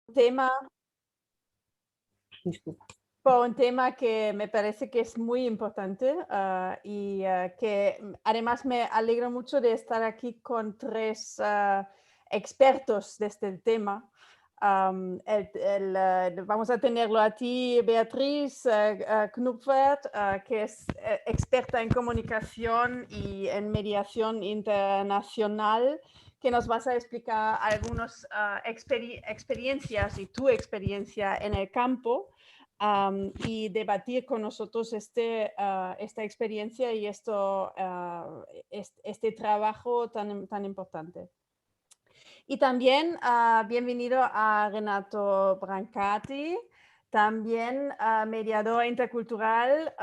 tema, Disculpa. por un tema que me parece que es muy importante y que además me alegro mucho de estar aquí con tres expertos de este tema. Vamos a tenerlo a ti, Beatriz Knupfert, que es experta en comunicación y en mediación internacional, que nos vas a explicar algunas experiencias y tu experiencia en el campo. Y debatir con nosotros esta experiencia y este trabajo tan importante. Y también bienvenido a Renato Brancati, también mediador intercultural,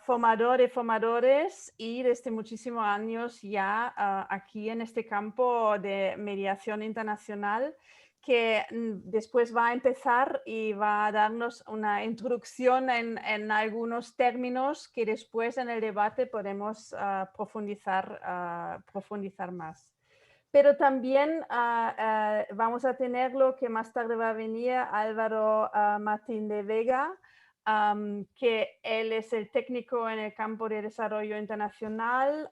formador de formadores y desde muchísimos años ya aquí en este campo de mediación internacional, que después va a empezar y va a darnos una introducción en algunos términos que después en el debate podemos profundizar más. Pero también vamos a tener lo que más tarde va a venir Álvaro Martín de Vega, que él es el técnico en el campo de desarrollo internacional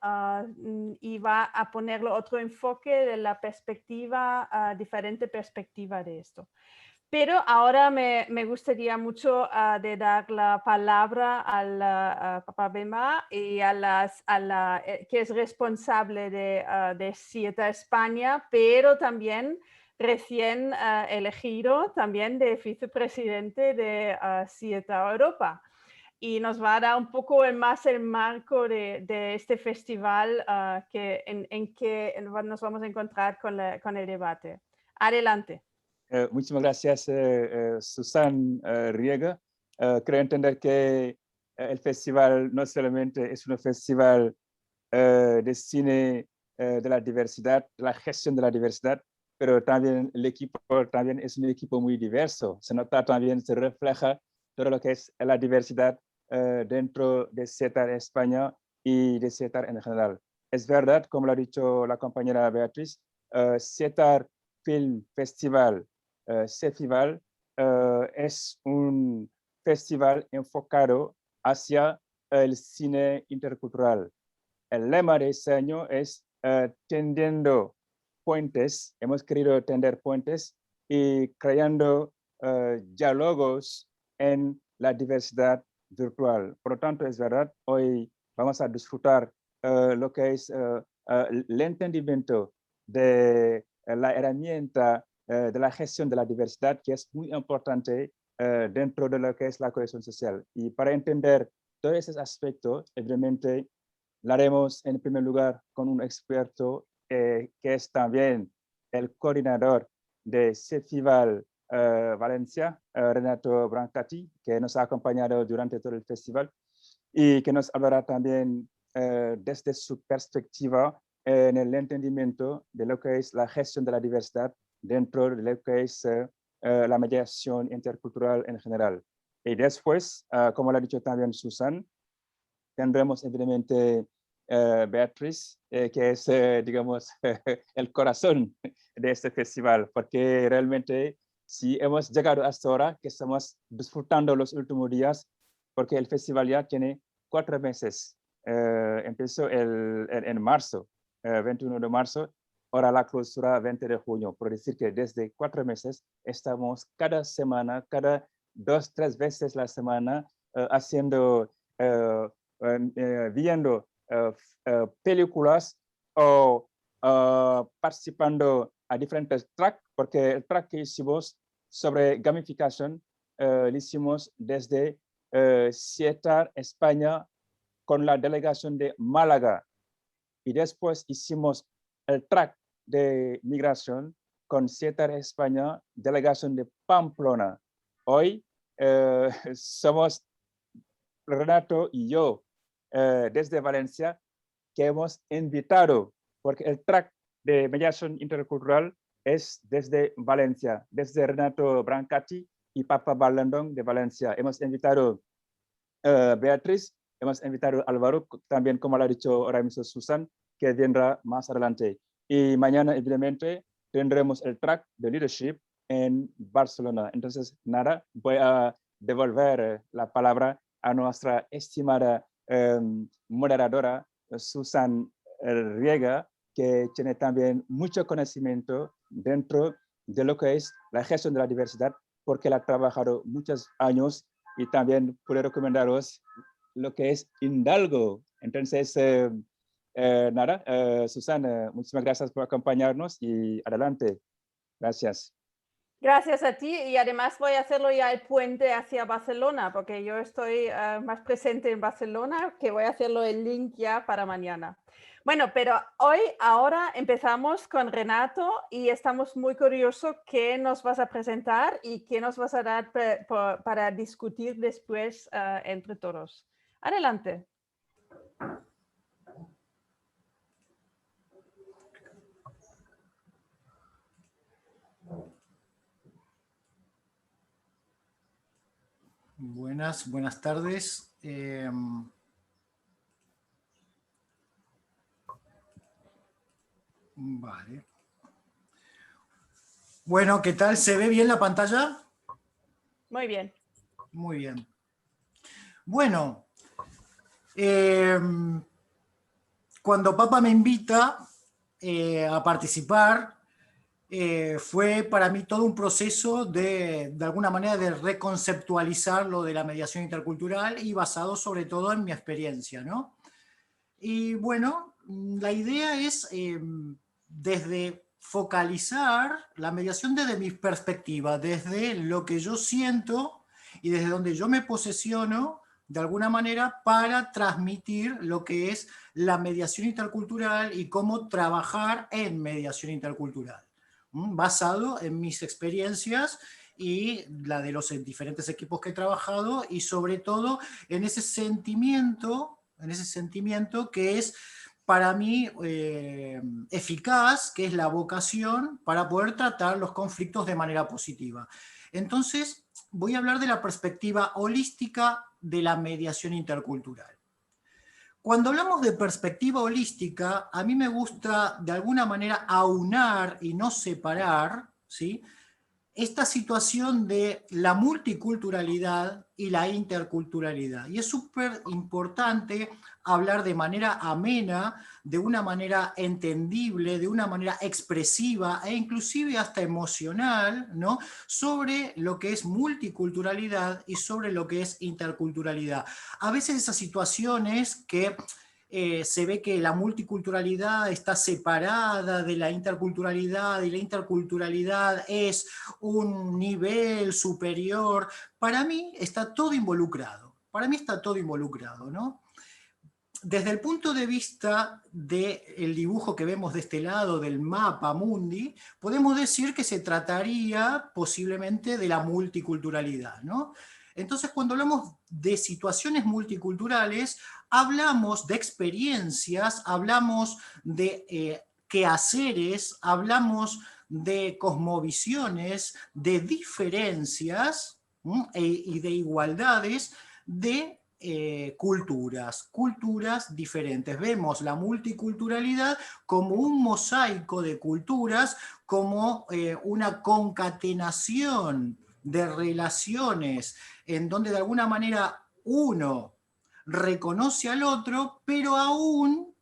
y va a ponerlo otro enfoque de la perspectiva, diferente perspectiva de esto. Pero ahora me gustaría mucho de dar la palabra a Papa Bemba y que es responsable de CIETA España, pero también recién elegido también de vicepresidente de CIETA Europa. Y nos va a dar un poco más el marco de este festival en que nos vamos a encontrar con el debate. Adelante. Muchísimas gracias, Susan Riega. Creo entender que el festival no solamente es un festival de cine de la diversidad, de la gestión de la diversidad, pero también el equipo también es un equipo muy diverso. Se nota también, se refleja todo lo que es la diversidad dentro de CETAR España y de CETAR en general. Es verdad, como lo ha dicho la compañera Beatriz, CETAR Film Festival CEFIVAL es un festival enfocado hacia el cine intercultural. El lema de este año es tendiendo puentes, hemos querido tender puentes y creando diálogos en la diversidad virtual. Por lo tanto, es verdad, hoy vamos a disfrutar lo que es el entendimiento de la herramienta de la gestión de la diversidad, que es muy importante dentro de lo que es la cohesión social. Y para entender todos esos aspectos, evidentemente, lo haremos en primer lugar con un experto que es también el coordinador de CEFIVAL Valencia, Renato Brancati, que nos ha acompañado durante todo el festival y que nos hablará también desde su perspectiva en el entendimiento de lo que es la gestión de la diversidad dentro de lo que es la mediación intercultural en general. Y después, como lo ha dicho también Susan, tendremos evidentemente Beatriz, que es, digamos, el corazón de este festival, porque realmente si hemos llegado hasta ahora, que estamos disfrutando los últimos días, porque el festival ya tiene 4 meses. Empezó en marzo, 21 de marzo, ahora la clausura 20 de junio, por decir que desde 4 meses estamos cada semana, cada 2, 3 veces la semana haciendo, viendo películas o participando a diferentes tracks, porque el track que hicimos sobre gamificación lo hicimos desde CIETAR España con la delegación de Málaga, y después hicimos el track de migración con CIETAR España, delegación de Pamplona. Hoy somos Renato y yo desde Valencia, que hemos invitado, porque el track de mediación intercultural es desde Valencia, desde Renato Brancati y Papa Balandón de Valencia. Hemos invitado Beatriz, hemos invitado a Álvaro, también como lo ha dicho ahora mismo Susan, que vendrá más adelante. Y mañana, evidentemente, tendremos el track de leadership en Barcelona. Entonces, nada, voy a devolver la palabra a nuestra estimada moderadora, Susan Riega, que tiene también mucho conocimiento dentro de lo que es la gestión de la diversidad, porque la ha trabajado muchos años y también puedo recomendaros lo que es Hidalgo. Entonces, nada, Susana, muchísimas gracias por acompañarnos y adelante. Gracias. Gracias a ti y además voy a hacerlo ya el puente hacia Barcelona porque yo estoy más presente en Barcelona que voy a hacerlo el link ya para mañana. Bueno, pero ahora empezamos con Renato y estamos muy curiosos qué nos vas a presentar y qué nos vas a dar para discutir después entre todos. Adelante. Buenas tardes. Vale. Bueno, ¿qué tal? ¿Se ve bien la pantalla? Muy bien. Muy bien. Bueno, cuando Papa me invita a participar, fue para mí todo un proceso de alguna manera de reconceptualizar lo de la mediación intercultural y basado sobre todo en mi experiencia, ¿no? Y bueno, la idea es desde focalizar la mediación desde mi perspectiva, desde lo que yo siento y desde donde yo me posesiono de alguna manera para transmitir lo que es la mediación intercultural y cómo trabajar en mediación intercultural, basado en mis experiencias y la de los diferentes equipos que he trabajado y sobre todo en ese sentimiento que es para mí eficaz, que es la vocación para poder tratar los conflictos de manera positiva. Entonces, voy a hablar de la perspectiva holística de la mediación intercultural. Cuando hablamos de perspectiva holística, a mí me gusta de alguna manera aunar y no separar, ¿sí?, esta situación de la multiculturalidad y la interculturalidad. Y es súper importante hablar de manera amena, de una manera entendible, de una manera expresiva e inclusive hasta emocional, ¿no?, sobre lo que es multiculturalidad y sobre lo que es interculturalidad. A veces esas situaciones que se ve que la multiculturalidad está separada de la interculturalidad y la interculturalidad es un nivel superior. Para mí está todo involucrado. ¿No? Desde el punto de vista del dibujo que vemos de este lado, del mapa mundi, podemos decir que se trataría posiblemente de la multiculturalidad, ¿no? Entonces, cuando hablamos de situaciones multiculturales, hablamos de experiencias, hablamos de quehaceres, hablamos de cosmovisiones, de diferencias y de igualdades de culturas diferentes. Vemos la multiculturalidad como un mosaico de culturas, como una concatenación de relaciones en donde de alguna manera uno reconoce al otro, pero aún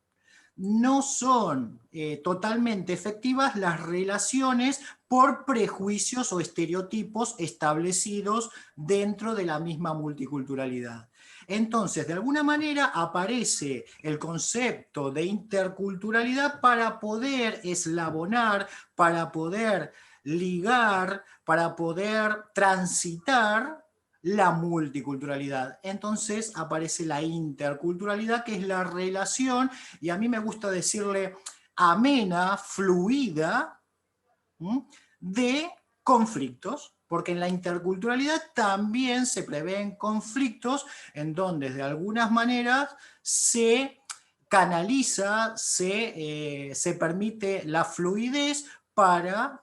no son totalmente efectivas las relaciones por prejuicios o estereotipos establecidos dentro de la misma multiculturalidad. Entonces, de alguna manera aparece el concepto de interculturalidad para poder eslabonar, para poder ligar, para poder transitar la multiculturalidad. Entonces aparece la interculturalidad, que es la relación, y a mí me gusta decirle amena, fluida, de conflictos, porque en la interculturalidad también se prevén conflictos en donde de algunas maneras se canaliza, se permite la fluidez para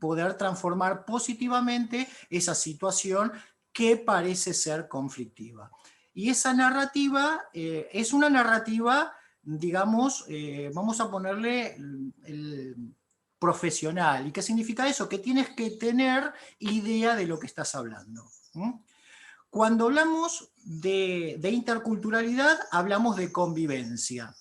poder transformar positivamente esa situación que parece ser conflictiva. Y esa narrativa es una narrativa, digamos, vamos a ponerle profesional. ¿Y qué significa eso? Que tienes que tener idea de lo que estás hablando. Cuando hablamos de interculturalidad, hablamos de convivencia.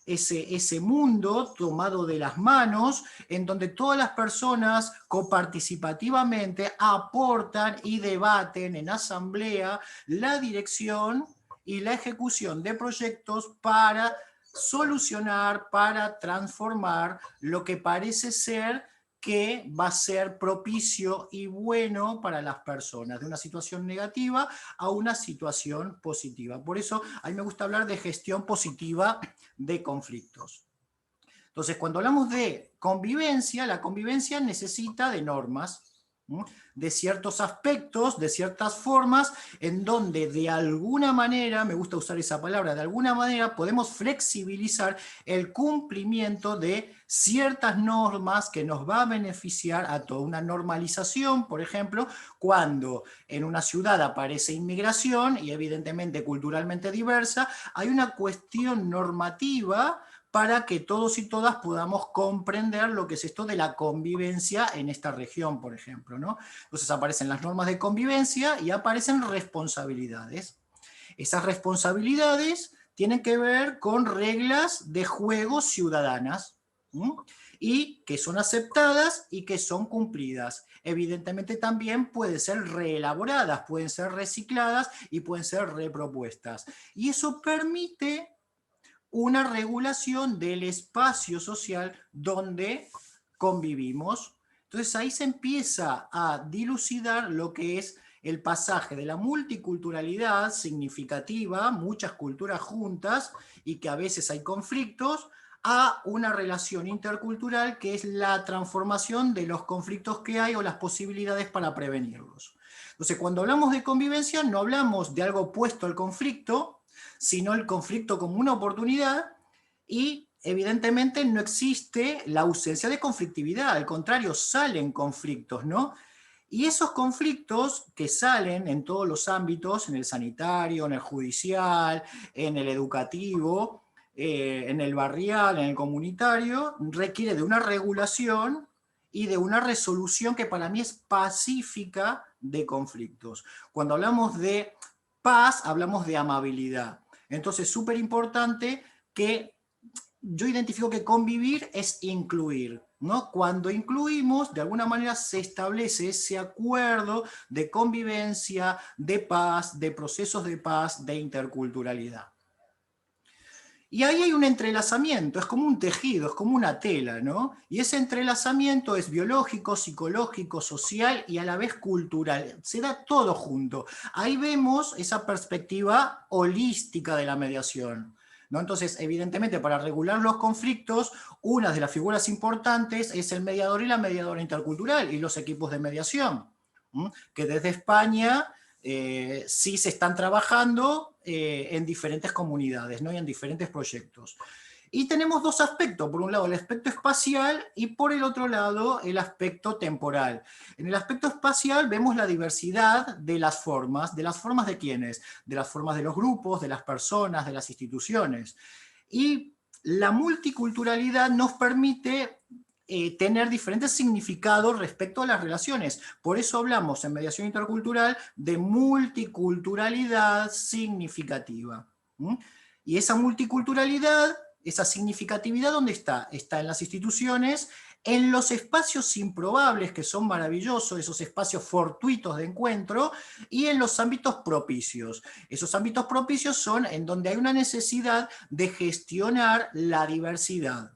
Ese mundo tomado de las manos, en donde todas las personas coparticipativamente aportan y debaten en asamblea la dirección y la ejecución de proyectos para solucionar, para transformar lo que parece ser que va a ser propicio y bueno para las personas, de una situación negativa a una situación positiva. Por eso a mí me gusta hablar de gestión positiva de conflictos. Entonces, cuando hablamos de convivencia, la convivencia necesita de normas, de ciertos aspectos, de ciertas formas, en donde de alguna manera, me gusta usar esa palabra, de alguna manera podemos flexibilizar el cumplimiento de ciertas normas que nos va a beneficiar a toda una normalización, por ejemplo, cuando en una ciudad aparece inmigración y evidentemente culturalmente diversa, hay una cuestión normativa para que todos y todas podamos comprender lo que es esto de la convivencia en esta región, por ejemplo, ¿no? Entonces aparecen las normas de convivencia y aparecen responsabilidades. Esas responsabilidades tienen que ver con reglas de juego ciudadanas, y que son aceptadas y que son cumplidas. Evidentemente también pueden ser reelaboradas, pueden ser recicladas y pueden ser repropuestas. Y eso permite una regulación del espacio social donde convivimos. Entonces ahí se empieza a dilucidar lo que es el pasaje de la multiculturalidad significativa, muchas culturas juntas y que a veces hay conflictos, a una relación intercultural que es la transformación de los conflictos que hay o las posibilidades para prevenirlos. Entonces cuando hablamos de convivencia no hablamos de algo opuesto al conflicto, sino el conflicto como una oportunidad, y evidentemente no existe la ausencia de conflictividad, al contrario, salen conflictos, ¿no? Y esos conflictos que salen en todos los ámbitos, en el sanitario, en el judicial, en el educativo, en el barrial, en el comunitario, requiere de una regulación y de una resolución que para mí es pacífica de conflictos. Cuando hablamos de paz, hablamos de amabilidad. Entonces es súper importante que yo identifico que convivir es incluir, ¿no? Cuando incluimos, de alguna manera se establece ese acuerdo de convivencia, de paz, de procesos de paz, de interculturalidad. Y ahí hay un entrelazamiento, es como un tejido, es como una tela, ¿no? Y ese entrelazamiento es biológico, psicológico, social y a la vez cultural. Se da todo junto. Ahí vemos esa perspectiva holística de la mediación, ¿no? Entonces, evidentemente, para regular los conflictos, una de las figuras importantes es el mediador y la mediadora intercultural y los equipos de mediación, que desde España sí se están trabajando en diferentes comunidades, ¿no? Y en diferentes proyectos. Y tenemos dos aspectos, por un lado el aspecto espacial y por el otro lado el aspecto temporal. En el aspecto espacial vemos la diversidad de las formas de quiénes, de las formas de los grupos, de las personas, de las instituciones. Y la multiculturalidad nos permite tener diferentes significados respecto a las relaciones. Por eso hablamos en mediación intercultural de multiculturalidad significativa. Y esa multiculturalidad, esa significatividad, ¿dónde está? Está en las instituciones, en los espacios improbables, que son maravillosos, esos espacios fortuitos de encuentro, y en los ámbitos propicios. Esos ámbitos propicios son en donde hay una necesidad de gestionar la diversidad.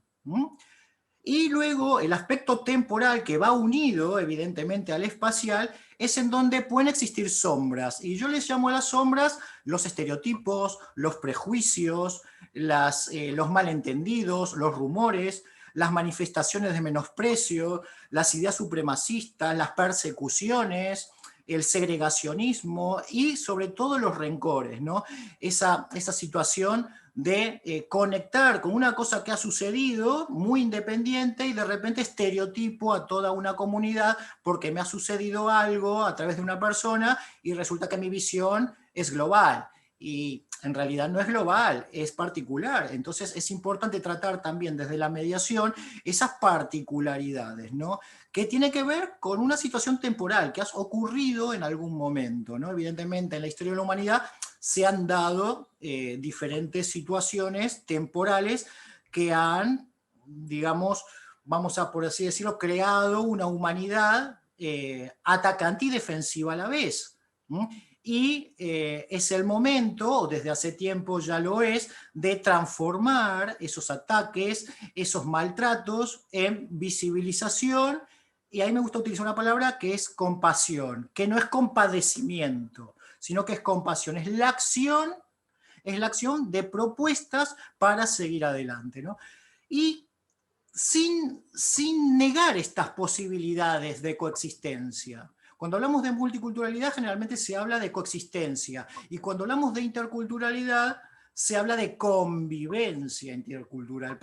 Y luego el aspecto temporal, que va unido evidentemente al espacial, es en donde pueden existir sombras. Y yo les llamo a las sombras los estereotipos, los prejuicios, los malentendidos, los rumores, las manifestaciones de menosprecio, las ideas supremacistas, las persecuciones, el segregacionismo y sobre todo los rencores, ¿no? Esa situación de conectar con una cosa que ha sucedido muy independiente y de repente estereotipo a toda una comunidad porque me ha sucedido algo a través de una persona y resulta que mi visión es global. y en realidad no es global, es particular. Entonces es importante tratar también desde la mediación esas particularidades, ¿no? Que tiene que ver con una situación temporal que ha ocurrido en algún momento, ¿no? Evidentemente en la historia de la humanidad se han dado diferentes situaciones temporales que han, digamos, vamos a por así decirlo, creado una humanidad atacante y defensiva a la vez. Y es el momento, o desde hace tiempo ya lo es, de transformar esos ataques, esos maltratos en visibilización, y ahí me gusta utilizar una palabra que es compasión, que no es compadecimiento, sino que es compasión, es la acción de propuestas para seguir adelante, ¿no? Y sin negar estas posibilidades de coexistencia. Cuando hablamos de multiculturalidad generalmente se habla de coexistencia, y cuando hablamos de interculturalidad se habla de convivencia intercultural.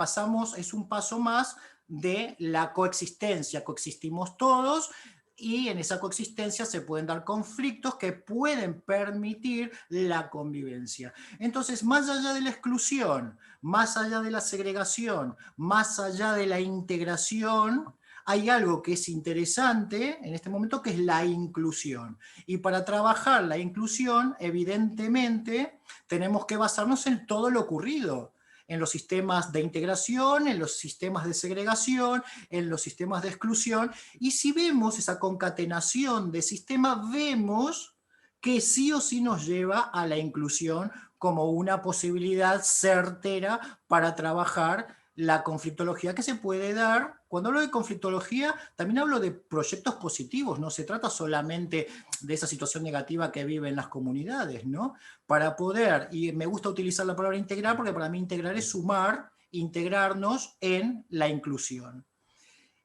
Es un paso más de la coexistencia, coexistimos todos, y en esa coexistencia se pueden dar conflictos que pueden permitir la convivencia. Entonces, más allá de la exclusión, más allá de la segregación, más allá de la integración, hay algo que es interesante en este momento, que es la inclusión. Y para trabajar la inclusión, evidentemente, tenemos que basarnos en todo lo ocurrido, en los sistemas de integración, en los sistemas de segregación, en los sistemas de exclusión, y si vemos esa concatenación de sistemas, vemos que sí o sí nos lleva a la inclusión como una posibilidad certera para trabajar la conflictología que se puede dar. Cuando hablo de conflictología, también hablo de proyectos positivos, no se trata solamente de esa situación negativa que viven las comunidades, ¿no? Para poder, y me gusta utilizar la palabra integrar, porque para mí integrar es sumar, integrarnos en la inclusión.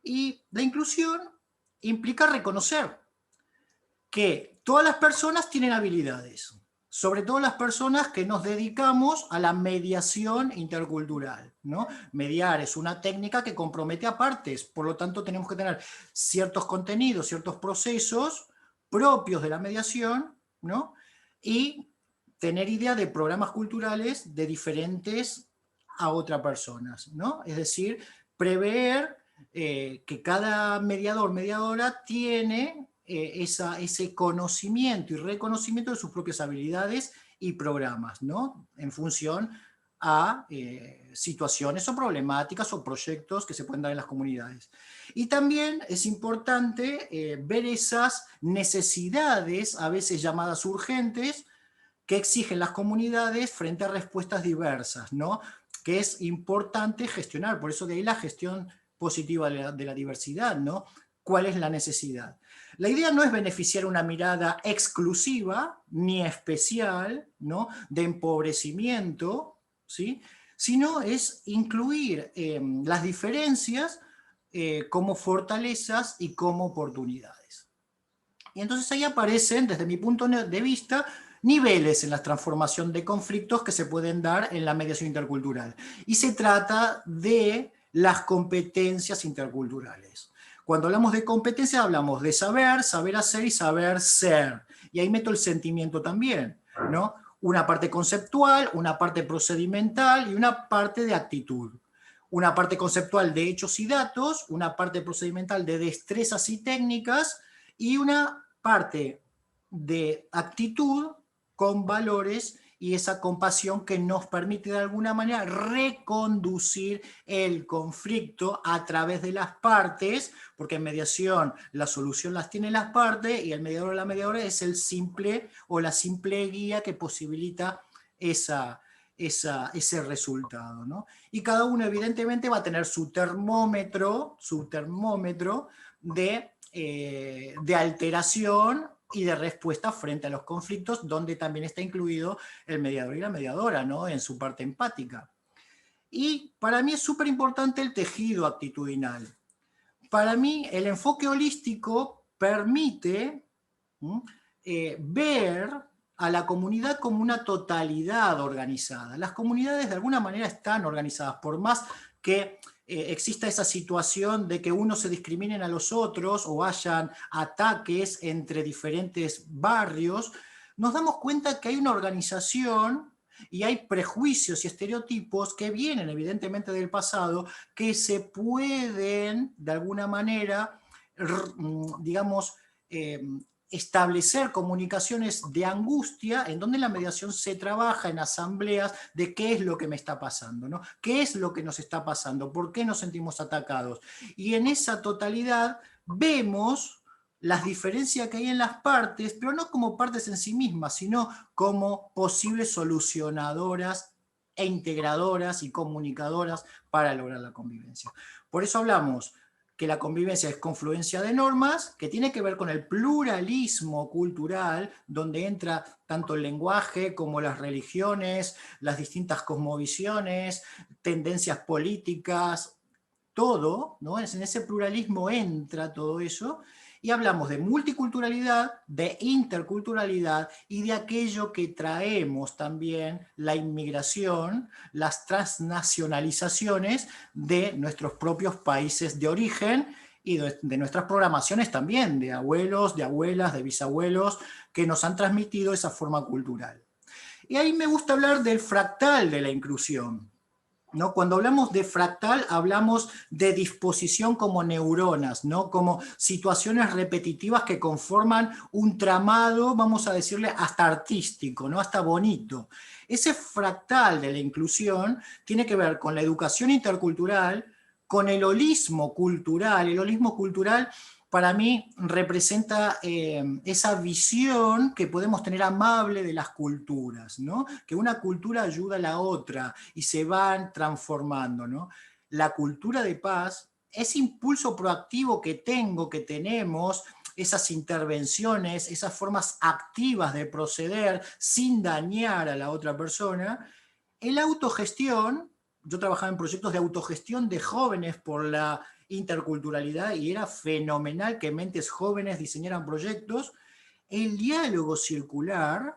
Y la inclusión implica reconocer que todas las personas tienen habilidades, sobre todo las personas que nos dedicamos a la mediación intercultural, ¿no? Mediar es una técnica que compromete a partes, por lo tanto tenemos que tener ciertos contenidos, ciertos procesos propios de la mediación, ¿no? Y tener idea de programas culturales de diferentes a otras personas, ¿no? Es decir, prever que cada mediador, mediadora tiene ese conocimiento y reconocimiento de sus propias habilidades y programas, ¿no? En función a situaciones o problemáticas o proyectos que se pueden dar en las comunidades. Y también es importante ver esas necesidades, a veces llamadas urgentes, que exigen las comunidades frente a respuestas diversas, ¿no? Que es importante gestionar, por eso de ahí la gestión positiva de la diversidad, ¿no? ¿Cuál es la necesidad? La idea no es beneficiar una mirada exclusiva ni especial, ¿no? De empobrecimiento, ¿sí? Sino es incluir las diferencias como fortalezas y como oportunidades. Y entonces ahí aparecen, desde mi punto de vista, niveles en la transformación de conflictos que se pueden dar en la mediación intercultural. Y se trata de las competencias interculturales. Cuando hablamos de competencias hablamos de saber, saber hacer y saber ser. Y ahí meto el sentimiento también, ¿no? Una parte conceptual, una parte procedimental y una parte de actitud. Una parte conceptual de hechos y datos, una parte procedimental de destrezas y técnicas, y una parte de actitud con valores y esa compasión que nos permite de alguna manera reconducir el conflicto a través de las partes, porque en mediación la solución las tienen las partes y el mediador o la mediadora es el simple o la simple guía que posibilita ese resultado, ¿no? Y cada uno evidentemente va a tener su termómetro de alteración y de respuesta frente a los conflictos, donde también está incluido el mediador y la mediadora, ¿no? En su parte empática. Y para mí es súper importante el tejido actitudinal. Para mí el enfoque holístico permite ver a la comunidad como una totalidad organizada. Las comunidades de alguna manera están organizadas, por más que exista esa situación de que unos se discriminen a los otros o hayan ataques entre diferentes barrios, nos damos cuenta que hay una organización y hay prejuicios y estereotipos que vienen evidentemente del pasado, que se pueden de alguna manera, digamos, establecer comunicaciones de angustia en donde la mediación se trabaja en asambleas de qué es lo que me está pasando, ¿no? ¿Qué es lo que nos está pasando? ¿Por qué nos sentimos atacados? Y en esa totalidad vemos las diferencias que hay en las partes, pero no como partes en sí mismas, sino como posibles solucionadoras e integradoras y comunicadoras para lograr la convivencia. Por eso hablamos que la convivencia es confluencia de normas, que tiene que ver con el pluralismo cultural, donde entra tanto el lenguaje como las religiones, las distintas cosmovisiones, tendencias políticas, todo, ¿no? En ese pluralismo entra todo eso, y hablamos de multiculturalidad, de interculturalidad y de aquello que traemos también, la inmigración, las transnacionalizaciones de nuestros propios países de origen y de nuestras programaciones también, de abuelos, de abuelas, de bisabuelos, que nos han transmitido esa forma cultural. Y ahí me gusta hablar del fractal de la inclusión, ¿no? Cuando hablamos de fractal, hablamos de disposición como neuronas, ¿no? Como situaciones repetitivas que conforman un tramado, vamos a decirle, hasta artístico, ¿no? Hasta bonito. Ese fractal de la inclusión tiene que ver con la educación intercultural, con el holismo cultural. El holismo cultural para mí representa esa visión que podemos tener amable de las culturas, ¿no? Que una cultura ayuda a la otra y se van transformando, ¿no? La cultura de paz, ese impulso proactivo que tenemos, esas intervenciones, esas formas activas de proceder sin dañar a la otra persona, la autogestión. Yo trabajaba en proyectos de autogestión de jóvenes por la interculturalidad y era fenomenal que mentes jóvenes diseñaran proyectos. El diálogo circular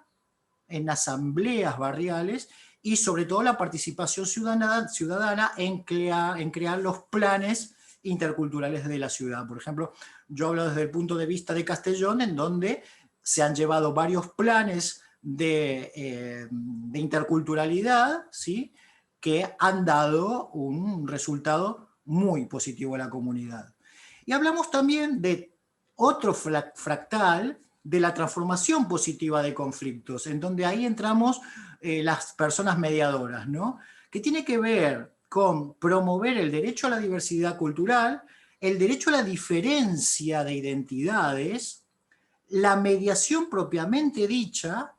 en asambleas barriales y sobre todo la participación ciudadana en crear los planes interculturales de la ciudad. Por ejemplo, yo hablo desde el punto de vista de Castellón, en donde se han llevado varios planes de interculturalidad, ¿sí?, que han dado un resultado muy positivo a la comunidad. Y hablamos también de otro fractal de la transformación positiva de conflictos, en donde ahí entramos las personas mediadoras, ¿no? Que tiene que ver con promover el derecho a la diversidad cultural, el derecho a la diferencia de identidades, la mediación propiamente dicha,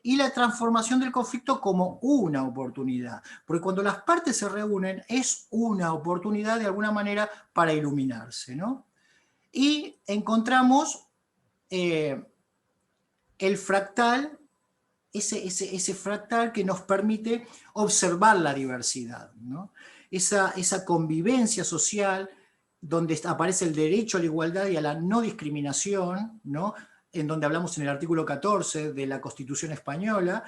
y la transformación del conflicto como una oportunidad. Porque cuando las partes se reúnen es una oportunidad de alguna manera para iluminarse, ¿no? Y encontramos el fractal, ese fractal que nos permite observar la diversidad, ¿no? Esa convivencia social donde aparece el derecho a la igualdad y a la no discriminación, ¿no?, en donde hablamos en el artículo 14 de la Constitución Española,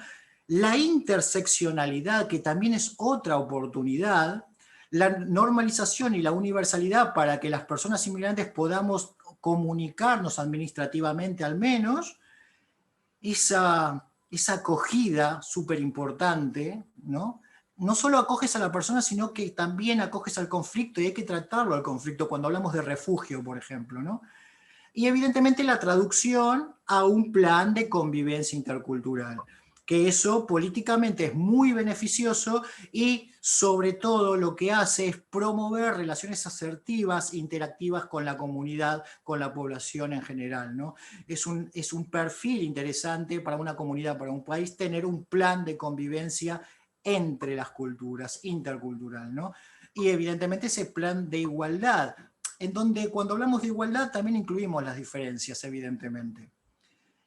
la interseccionalidad, que también es otra oportunidad, la normalización y la universalidad para que las personas inmigrantes podamos comunicarnos administrativamente al menos, esa acogida súper importante, ¿no? No solo acoges a la persona, sino que también acoges al conflicto, y hay que tratarlo al conflicto cuando hablamos de refugio, por ejemplo, ¿no? Y evidentemente la traducción a un plan de convivencia intercultural, que eso políticamente es muy beneficioso y sobre todo lo que hace es promover relaciones asertivas, interactivas con la comunidad, con la población en general, ¿no? Es un perfil interesante para una comunidad, para un país, tener un plan de convivencia entre las culturas, intercultural, ¿no? Y evidentemente ese plan de igualdad, en donde cuando hablamos de igualdad también incluimos las diferencias, evidentemente.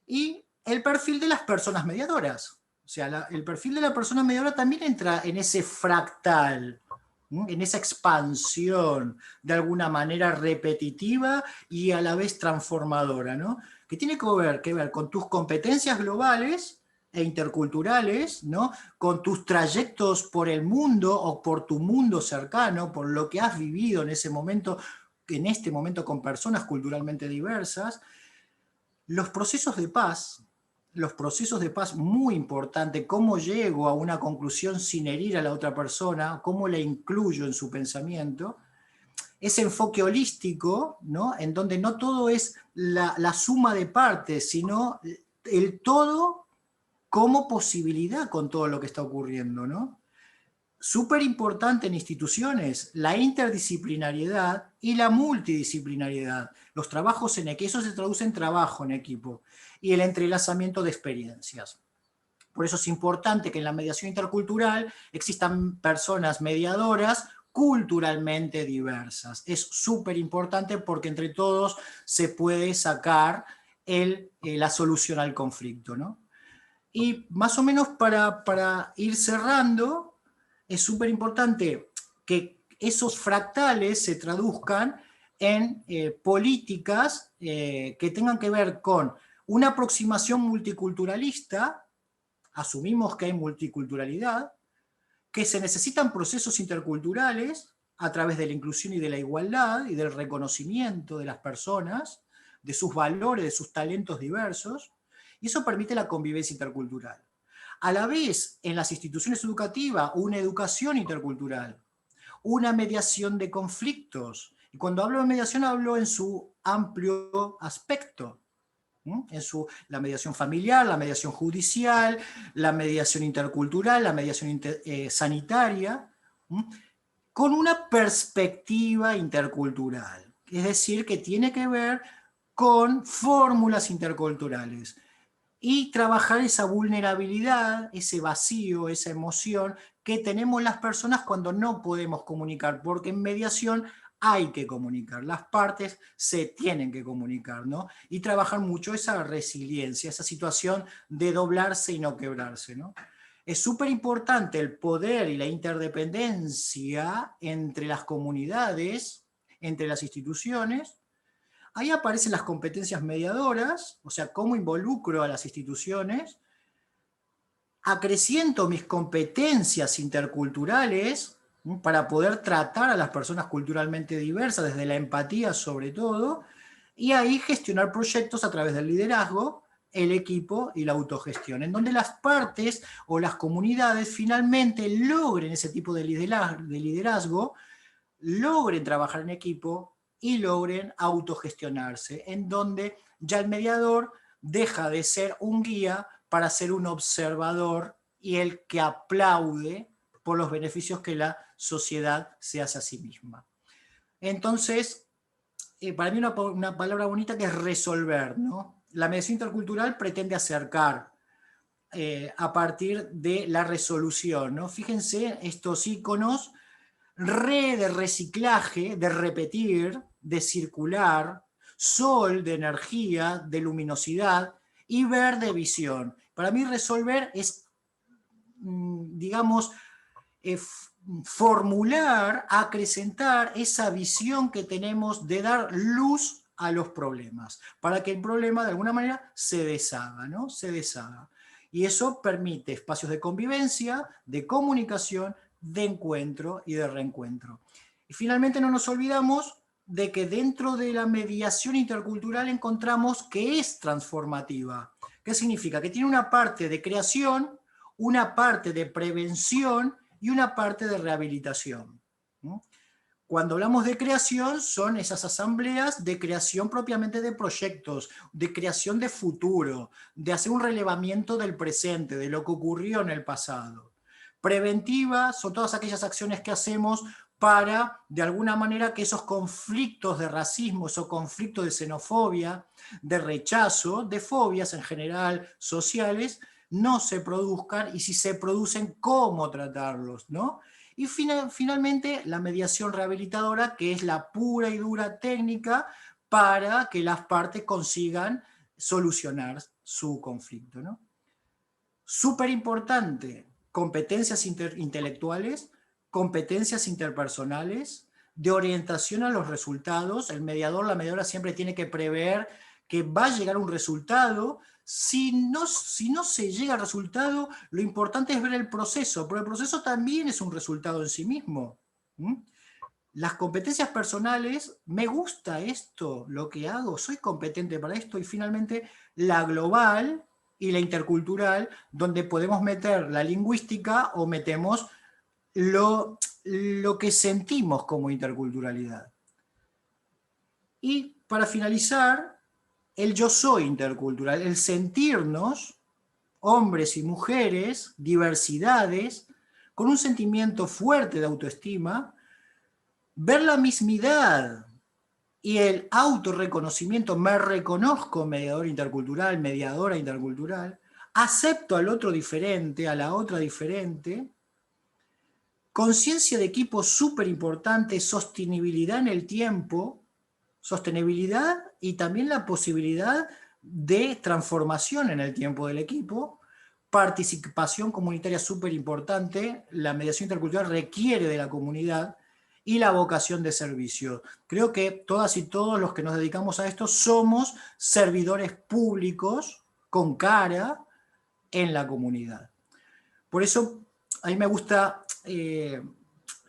Y el perfil de las personas mediadoras. O sea, el perfil de la persona mediadora también entra en ese fractal, ¿no?, en esa expansión de alguna manera repetitiva y a la vez transformadora, ¿no?, que tiene que ver con tus competencias globales e interculturales, ¿no?, con tus trayectos por el mundo o por tu mundo cercano, por lo que has vivido en ese momento, en este momento con personas culturalmente diversas, los procesos de paz los procesos de paz muy importante, cómo llego a una conclusión sin herir a la otra persona, cómo la incluyo en su pensamiento, ese enfoque holístico, ¿no? En donde no todo es la suma de partes, sino el todo como posibilidad con todo lo que está ocurriendo, ¿no? Súper importante en instituciones, la interdisciplinariedad y la multidisciplinariedad. Los trabajos en equipo, eso se traduce en trabajo en equipo, y el entrelazamiento de experiencias. Por eso es importante que en la mediación intercultural existan personas mediadoras culturalmente diversas. Es súper importante porque entre todos se puede sacar la solución al conflicto, ¿no? Y más o menos para ir cerrando, es súper importante que esos fractales se traduzcan en políticas que tengan que ver con una aproximación multiculturalista. Asumimos que hay multiculturalidad, que se necesitan procesos interculturales a través de la inclusión y de la igualdad y del reconocimiento de las personas, de sus valores, de sus talentos diversos, y eso permite la convivencia intercultural. A la vez, en las instituciones educativas, una educación intercultural, una mediación de conflictos, y cuando hablo de mediación hablo en su amplio aspecto, la mediación familiar, la mediación judicial, la mediación intercultural, la mediación sanitaria, con una perspectiva intercultural. Es decir, que tiene que ver con fórmulas interculturales y trabajar esa vulnerabilidad, ese vacío, esa emoción que tenemos las personas cuando no podemos comunicar, porque en mediación hay que comunicar, las partes se tienen que comunicar, ¿no? Y trabajar mucho esa resiliencia, esa situación de doblarse y no quebrarse, ¿no? Es súper importante el poder y la interdependencia entre las comunidades, entre las instituciones. Ahí aparecen las competencias mediadoras, o sea, cómo involucro a las instituciones, acreciento mis competencias interculturales para poder tratar a las personas culturalmente diversas, desde la empatía sobre todo, y ahí gestionar proyectos a través del liderazgo, el equipo y la autogestión, en donde las partes o las comunidades finalmente logren ese tipo de liderazgo, logren trabajar en equipo y logren autogestionarse, en donde ya el mediador deja de ser un guía para ser un observador y el que aplaude por los beneficios que la sociedad se hace a sí misma. Entonces, para mí una palabra bonita que es resolver, ¿no? La mediación intercultural pretende acercar a partir de la resolución, ¿no? Fíjense estos iconos, de reciclaje, de repetir, de circular, sol de energía, de luminosidad y ver de visión. Para mí resolver es, digamos, formular, acrecentar esa visión que tenemos de dar luz a los problemas, para que el problema de alguna manera se deshaga, ¿no? Se deshaga. Y eso permite espacios de convivencia, de comunicación, de encuentro y de reencuentro. Y finalmente no nos olvidamos de que dentro de la mediación intercultural encontramos que es transformativa. ¿Qué significa? Que tiene una parte de creación, una parte de prevención y una parte de rehabilitación. Cuando hablamos de creación, son esas asambleas de creación propiamente de proyectos, de creación de futuro, de hacer un relevamiento del presente, de lo que ocurrió en el pasado. Preventiva son todas aquellas acciones que hacemos para, de alguna manera, que esos conflictos de racismo, esos conflictos de xenofobia, de rechazo, de fobias en general sociales, no se produzcan, y si se producen, cómo tratarlos, ¿no? Y finalmente, la mediación rehabilitadora, que es la pura y dura técnica para que las partes consigan solucionar su conflicto, ¿no? Súper importante, competencias intelectuales, competencias interpersonales, de orientación a los resultados. El mediador, la mediadora siempre tiene que prever que va a llegar un resultado. Si no se llega al resultado, lo importante es ver el proceso, pero el proceso también es un resultado en sí mismo. Las competencias personales, me gusta esto, lo que hago, soy competente para esto, y finalmente la global, y la intercultural, donde podemos meter la lingüística o metemos lo que sentimos como interculturalidad. Y para finalizar, el yo soy intercultural, el sentirnos, hombres y mujeres, diversidades, con un sentimiento fuerte de autoestima, ver la mismidad y el autorreconocimiento, me reconozco mediador intercultural, mediadora intercultural, acepto al otro diferente, a la otra diferente, conciencia de equipo súper importante, sostenibilidad en el tiempo, sostenibilidad y también la posibilidad de transformación en el tiempo del equipo, participación comunitaria súper importante, la mediación intercultural requiere de la comunidad y la vocación de servicio. Creo que todas y todos los que nos dedicamos a esto somos servidores públicos con cara en la comunidad. Por eso a mí me gusta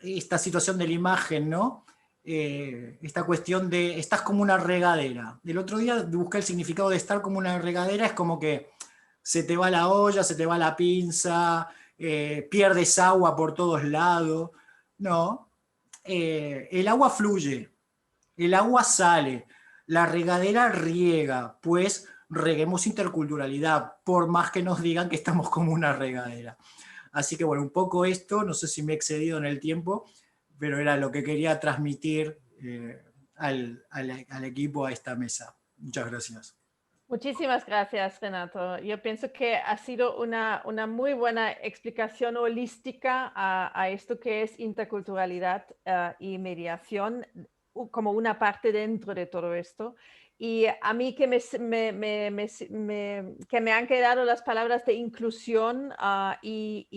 esta situación de la imagen, ¿no? Esta cuestión de estás como una regadera. El otro día busqué el significado de estar como una regadera, es como que se te va la olla, se te va la pinza, pierdes agua por todos lados. No, el agua fluye, el agua sale, la regadera riega, pues reguemos interculturalidad, por más que nos digan que estamos como una regadera. Así que bueno, un poco esto, no sé si me he excedido en el tiempo, pero era lo que quería transmitir al equipo, a esta mesa. Muchas gracias. Muchísimas gracias, Renato. Yo pienso que ha sido una muy buena explicación holística a esto que es interculturalidad y mediación como una parte dentro de todo esto. Y a mí que que me han quedado las palabras de inclusión y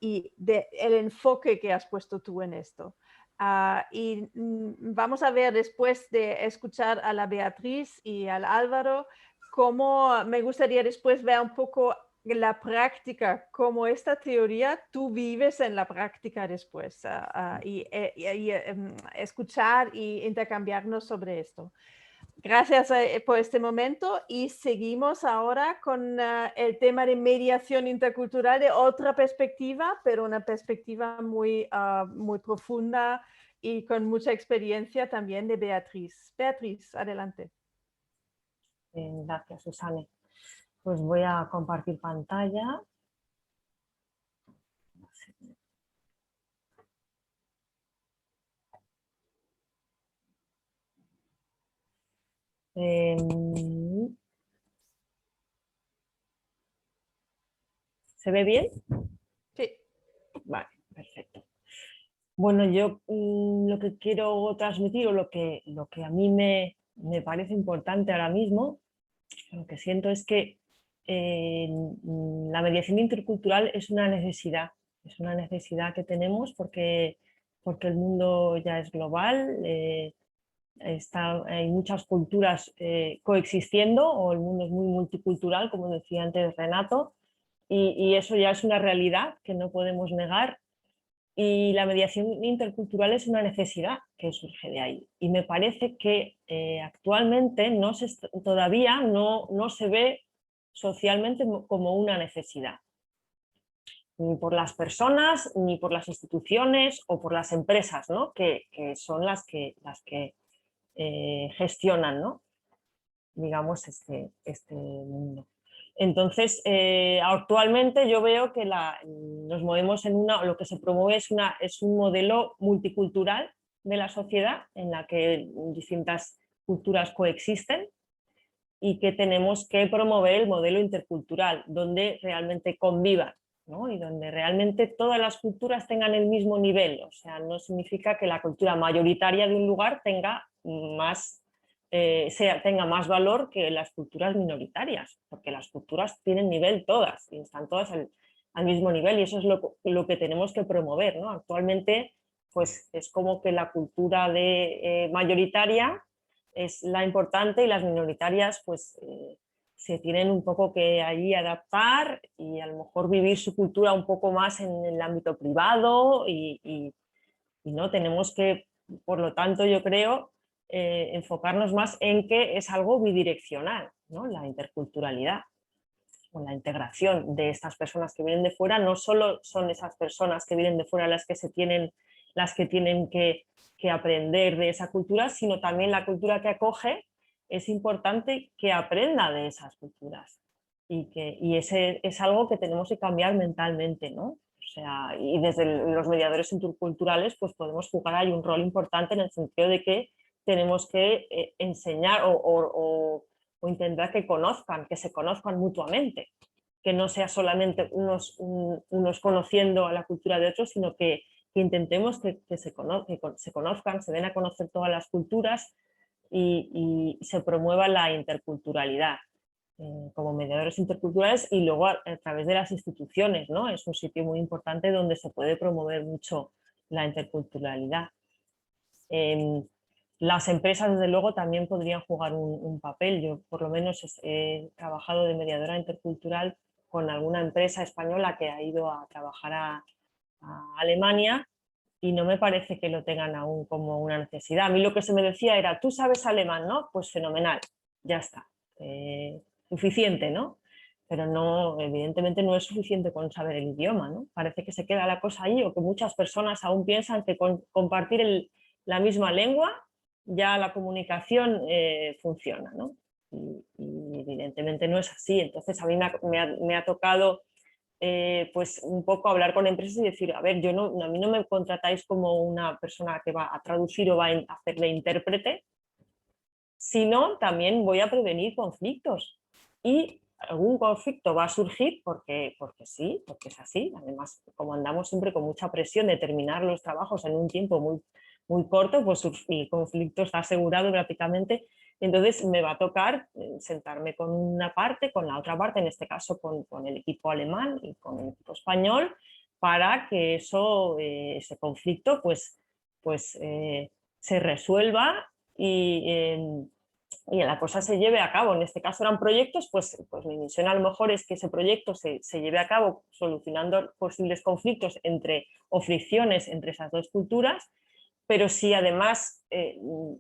el enfoque que has puesto tú en esto. Vamos a ver después de escuchar a la Beatriz y al Álvaro, cómo me gustaría después ver un poco la práctica, cómo esta teoría tú vives en la práctica después escuchar e intercambiarnos sobre esto. Gracias por este momento y seguimos ahora con el tema de mediación intercultural de otra perspectiva, pero una perspectiva muy profunda y con mucha experiencia también de Beatriz. Beatriz, adelante. Gracias, Susane. Pues voy a compartir pantalla. ¿Se ve bien? Sí. Vale, perfecto. Bueno, yo lo que quiero transmitir o lo que a mí me parece importante ahora mismo, lo que siento es que la mediación intercultural es una necesidad que tenemos porque el mundo ya es global, hay muchas culturas coexistiendo, o el mundo es muy multicultural, como decía antes Renato, y eso ya es una realidad que no podemos negar. Y la mediación intercultural es una necesidad que surge de ahí. Y me parece que actualmente todavía no se ve socialmente como una necesidad. Ni por las personas, ni por las instituciones o por las empresas, ¿no? que son las que gestionan, ¿no? digamos, este mundo. Entonces, actualmente yo veo que nos movemos lo que se promueve es un modelo multicultural de la sociedad en la que distintas culturas coexisten y que tenemos que promover el modelo intercultural, donde realmente convivan, ¿no? Y donde realmente todas las culturas tengan el mismo nivel. O sea, no significa que la cultura mayoritaria de un lugar tenga más valor que las culturas minoritarias, porque las culturas tienen nivel todas, y están todas al mismo nivel, y eso es lo que tenemos que promover, ¿no? Actualmente pues es como que la cultura mayoritaria es la importante y las minoritarias pues se tienen un poco que allí adaptar y a lo mejor vivir su cultura un poco más en el ámbito privado y no tenemos que, por lo tanto yo creo, enfocarnos más en que es algo bidireccional, ¿no? La interculturalidad. o la integración de estas personas que vienen de fuera. No solo son esas personas que vienen de fuera las que tienen que aprender de esa cultura, sino también la cultura que acoge. Es importante que aprenda de esas culturas y ese es algo que tenemos que cambiar mentalmente, ¿no? O sea, y desde los mediadores interculturales pues podemos jugar ahí un rol importante en el sentido de que tenemos que enseñar o intentar que se conozcan mutuamente, que no sea solamente unos conociendo a la cultura de otros, sino que intentemos que se conozcan, se den a conocer todas las culturas y se promueva la interculturalidad como mediadores interculturales y luego a través de las instituciones, ¿no? Es un sitio muy importante donde se puede promover mucho la interculturalidad. Las empresas, desde luego, también podrían jugar un papel. Yo, por lo menos, he trabajado de mediadora intercultural con alguna empresa española que ha ido a trabajar a Alemania y no me parece que lo tengan aún como una necesidad. A mí lo que se me decía era, tú sabes alemán, ¿no? Pues fenomenal, ya está. Suficiente, ¿no? Pero no, evidentemente no es suficiente con saber el idioma, ¿no? Parece que se queda la cosa ahí o que muchas personas aún piensan que con compartir la misma lengua ya la comunicación funciona, ¿no? Y evidentemente no es así. Entonces a mí me ha tocado pues un poco hablar con empresas y decir, a ver, a mí no me contratáis como una persona que va a traducir o va a hacer de intérprete, sino también voy a prevenir conflictos. Y algún conflicto va a surgir porque sí, porque es así. Además, como andamos siempre con mucha presión de terminar los trabajos en un tiempo muy corto, pues el conflicto está asegurado prácticamente. Entonces me va a tocar sentarme con una parte, con la otra parte, en este caso con el equipo alemán y con el equipo español, para que ese conflicto pues se resuelva y la cosa se lleve a cabo. En este caso eran proyectos, pues mi misión a lo mejor es que ese proyecto se lleve a cabo solucionando posibles conflictos o fricciones entre esas dos culturas, pero si además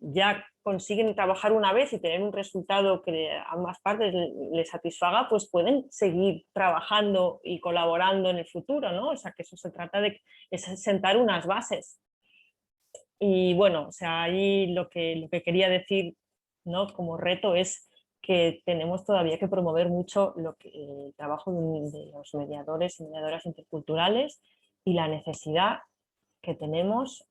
ya consiguen trabajar una vez y tener un resultado que a ambas partes les satisfaga, pues pueden seguir trabajando y colaborando en el futuro, ¿no? O sea, que eso se trata de sentar unas bases. Y bueno, o sea, ahí lo que quería decir, ¿no? Como reto es que tenemos todavía que promover mucho el trabajo de los mediadores y mediadoras interculturales y la necesidad que tenemos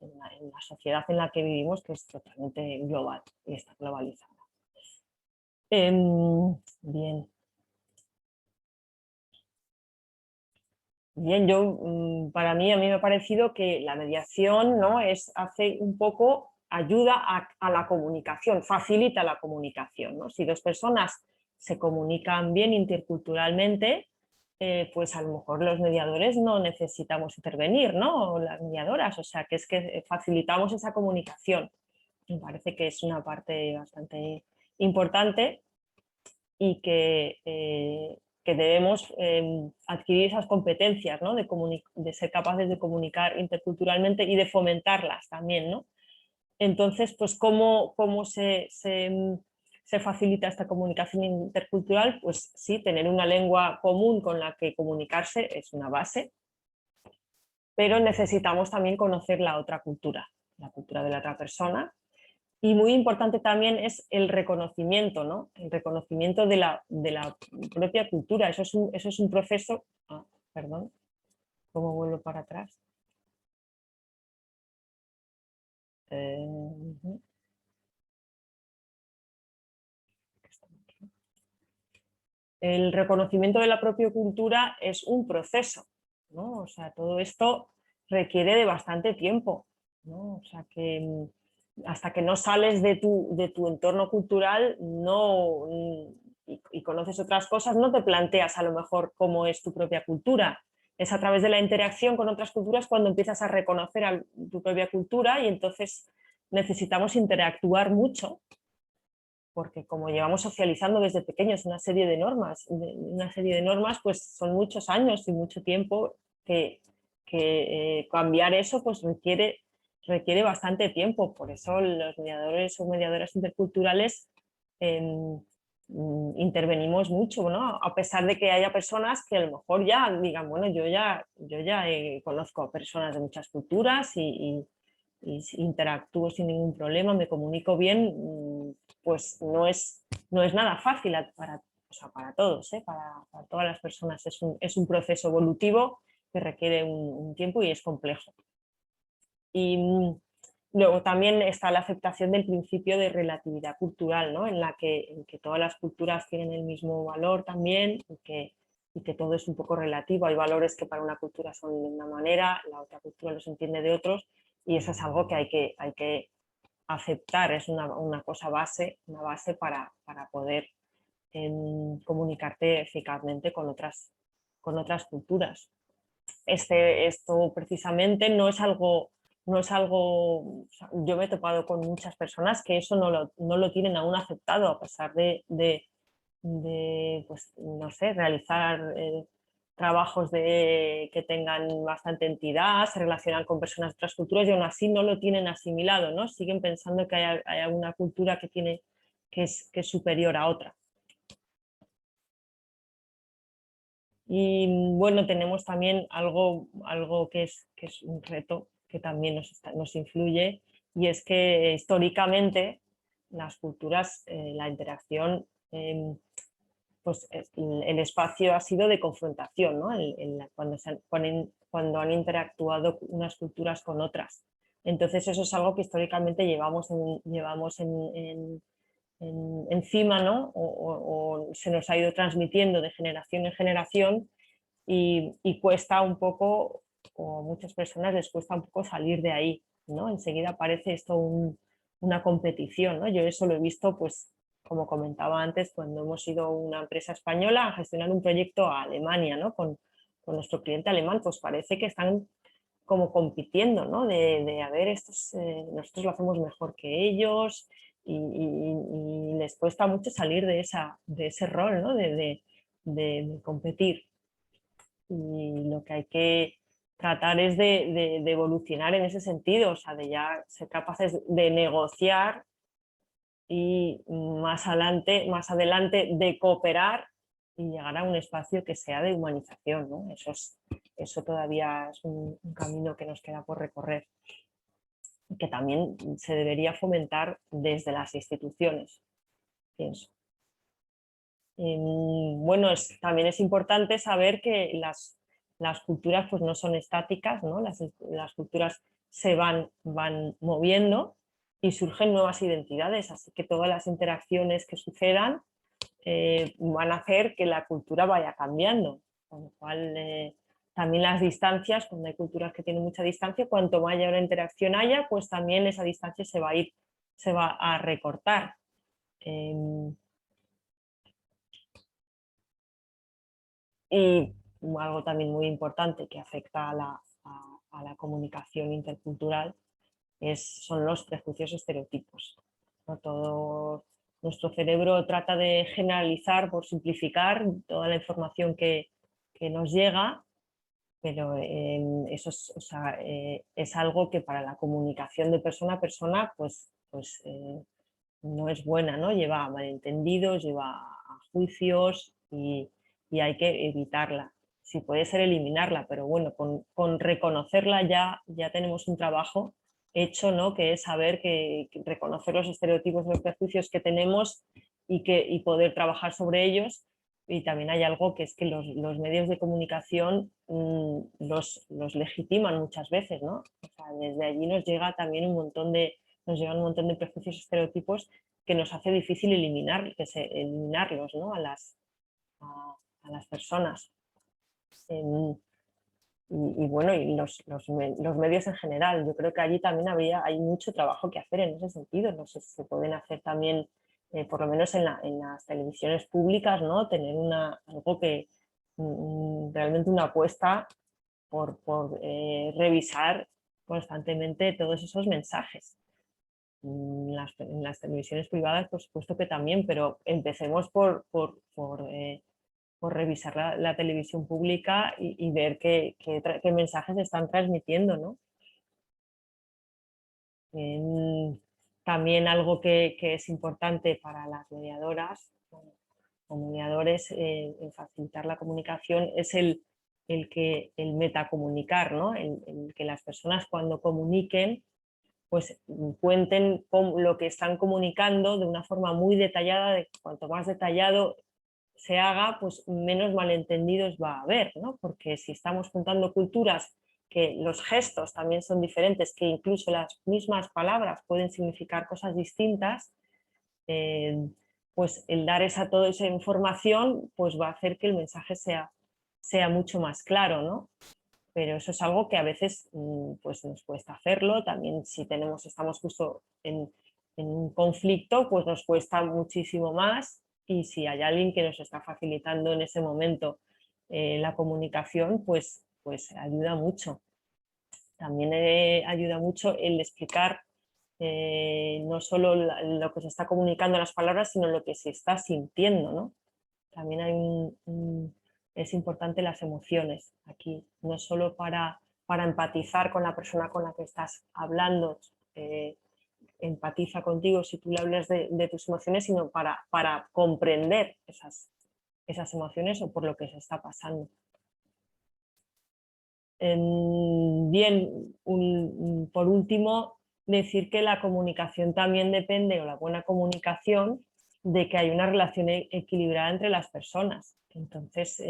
en la sociedad en la que vivimos, que es totalmente global y está globalizada. Bien. Bien, a mí me ha parecido que la mediación, ¿no? hace un poco, ayuda a la comunicación, facilita la comunicación, ¿no? Si dos personas se comunican bien interculturalmente, pues a lo mejor los mediadores no necesitamos intervenir, ¿no? O las mediadoras, o sea que es que facilitamos esa comunicación. Me parece que es una parte bastante importante y que debemos adquirir esas competencias, ¿no? de ser capaces de comunicar interculturalmente y de fomentarlas también, ¿no? Entonces, pues ¿cómo se facilita esta comunicación intercultural? Pues sí, tener una lengua común con la que comunicarse es una base, pero necesitamos también conocer la otra cultura, la cultura de la otra persona. Y muy importante también es el reconocimiento, ¿no? El reconocimiento de la propia cultura. Eso es un proceso... perdón, ¿cómo vuelvo para atrás? El reconocimiento de la propia cultura es un proceso, ¿no? O sea, todo esto requiere de bastante tiempo, ¿no? O sea, que hasta que no sales de tu entorno cultural y conoces otras cosas, no te planteas a lo mejor cómo es tu propia cultura. Es a través de la interacción con otras culturas cuando empiezas a reconocer tu propia cultura y entonces necesitamos interactuar mucho, porque como llevamos socializando desde pequeños una serie de normas, pues son muchos años y mucho tiempo que cambiar eso pues requiere bastante tiempo. Por eso los mediadores o mediadoras interculturales intervenimos mucho, ¿no? A pesar de que haya personas que a lo mejor ya digan, bueno, yo ya conozco a personas de muchas culturas y interactúo sin ningún problema, me comunico bien, pues no es nada fácil para todos, para todas las personas. Es un proceso evolutivo que requiere un tiempo y es complejo. Y luego también está la aceptación del principio de relatividad cultural, ¿no? en que todas las culturas tienen el mismo valor también y que todo es un poco relativo. Hay valores que para una cultura son de una manera, la otra cultura los entiende de otros, y eso es algo que hay que aceptar, es una cosa base, una base para poder comunicarte eficazmente con otras culturas. Esto precisamente no es algo, yo me he topado con muchas personas que eso no lo tienen aún aceptado, a pesar de pues, no sé, realizar trabajos que tengan bastante entidad, se relacionan con personas de otras culturas y aún así no lo tienen asimilado, ¿no? Siguen pensando que hay alguna cultura que es superior a otra. Y bueno, tenemos también algo que es un reto que también nos influye, y es que históricamente las culturas, la interacción, pues el espacio ha sido de confrontación, ¿no? Cuando han interactuado unas culturas con otras. Entonces eso es algo que históricamente llevamos encima, ¿no? O se nos ha ido transmitiendo de generación en generación y cuesta un poco, o a muchas personas les cuesta un poco salir de ahí, ¿no? Enseguida parece esto una competición, ¿no? Yo eso lo he visto, pues, como comentaba antes, cuando hemos ido una empresa española a gestionar un proyecto a Alemania, ¿no? Con nuestro cliente alemán, pues parece que están como compitiendo, ¿no? A ver, nosotros lo hacemos mejor que ellos, y les cuesta mucho salir de ese rol, ¿no? de competir. Y lo que hay que tratar es de evolucionar en ese sentido, o sea, de ya ser capaces de negociar y más adelante de cooperar y llegar a un espacio que sea de humanización, ¿no? Eso todavía es un camino que nos queda por recorrer, que también se debería fomentar desde las instituciones, pienso. Bueno, también es importante saber que las culturas pues no son estáticas, ¿no? Las culturas se van moviendo y surgen nuevas identidades, así que todas las interacciones que sucedan van a hacer que la cultura vaya cambiando, con lo cual también las distancias, cuando hay culturas que tienen mucha distancia, cuanto mayor interacción haya, pues también esa distancia se va a recortar. Y algo también muy importante que afecta a la comunicación intercultural son los prejuicios y estereotipos, ¿no? Todo nuestro cerebro trata de generalizar, por simplificar, toda la información que nos llega, pero eso es algo que para la comunicación de persona a persona pues no es buena, ¿no? Lleva a malentendidos, lleva a juicios y hay que evitarla. Si puede ser eliminarla, pero bueno, con reconocerla ya tenemos un trabajo hecho, ¿no? Que es saber que reconocer los estereotipos y los prejuicios que tenemos y poder trabajar sobre ellos. Y también hay algo que es que los medios de comunicación los legitiman muchas veces, ¿no? O sea, desde allí nos llega también nos llegan un montón de prejuicios y estereotipos que nos hace difícil eliminarlos, ¿no? a las personas. Y bueno, y los medios en general, yo creo que allí también hay mucho trabajo que hacer en ese sentido. No sé si se pueden hacer también, por lo menos en las televisiones públicas, ¿no? Tener algo que realmente una apuesta por revisar constantemente todos esos mensajes. En las televisiones privadas, por supuesto que también, pero empecemos por revisar la televisión pública y ver qué mensajes están transmitiendo, ¿no? También algo que es importante para las mediadoras como mediadores, en facilitar la comunicación es el metacomunicar, ¿no? El que las personas cuando comuniquen pues cuenten lo que están comunicando de una forma muy detallada, de cuanto más detallado se haga, pues menos malentendidos va a haber, ¿no? Porque si estamos juntando culturas, que los gestos también son diferentes, que incluso las mismas palabras pueden significar cosas distintas, pues el dar toda esa información pues va a hacer que el mensaje sea mucho más claro, ¿no? Pero eso es algo que a veces pues nos cuesta hacerlo, también si estamos justo en un conflicto, pues nos cuesta muchísimo más, y si hay alguien que nos está facilitando en ese momento la comunicación, pues ayuda mucho. También ayuda mucho el explicar no solo lo que se está comunicando en las palabras, sino lo que se está sintiendo, ¿no? También es importante las emociones aquí, no solo para empatizar con la persona con la que estás hablando, empatiza contigo si tú le hablas de tus emociones, sino para comprender esas emociones o por lo que se está pasando. Bien, por último, decir que la comunicación también depende, o la buena comunicación, de que hay una relación equilibrada entre las personas. Entonces,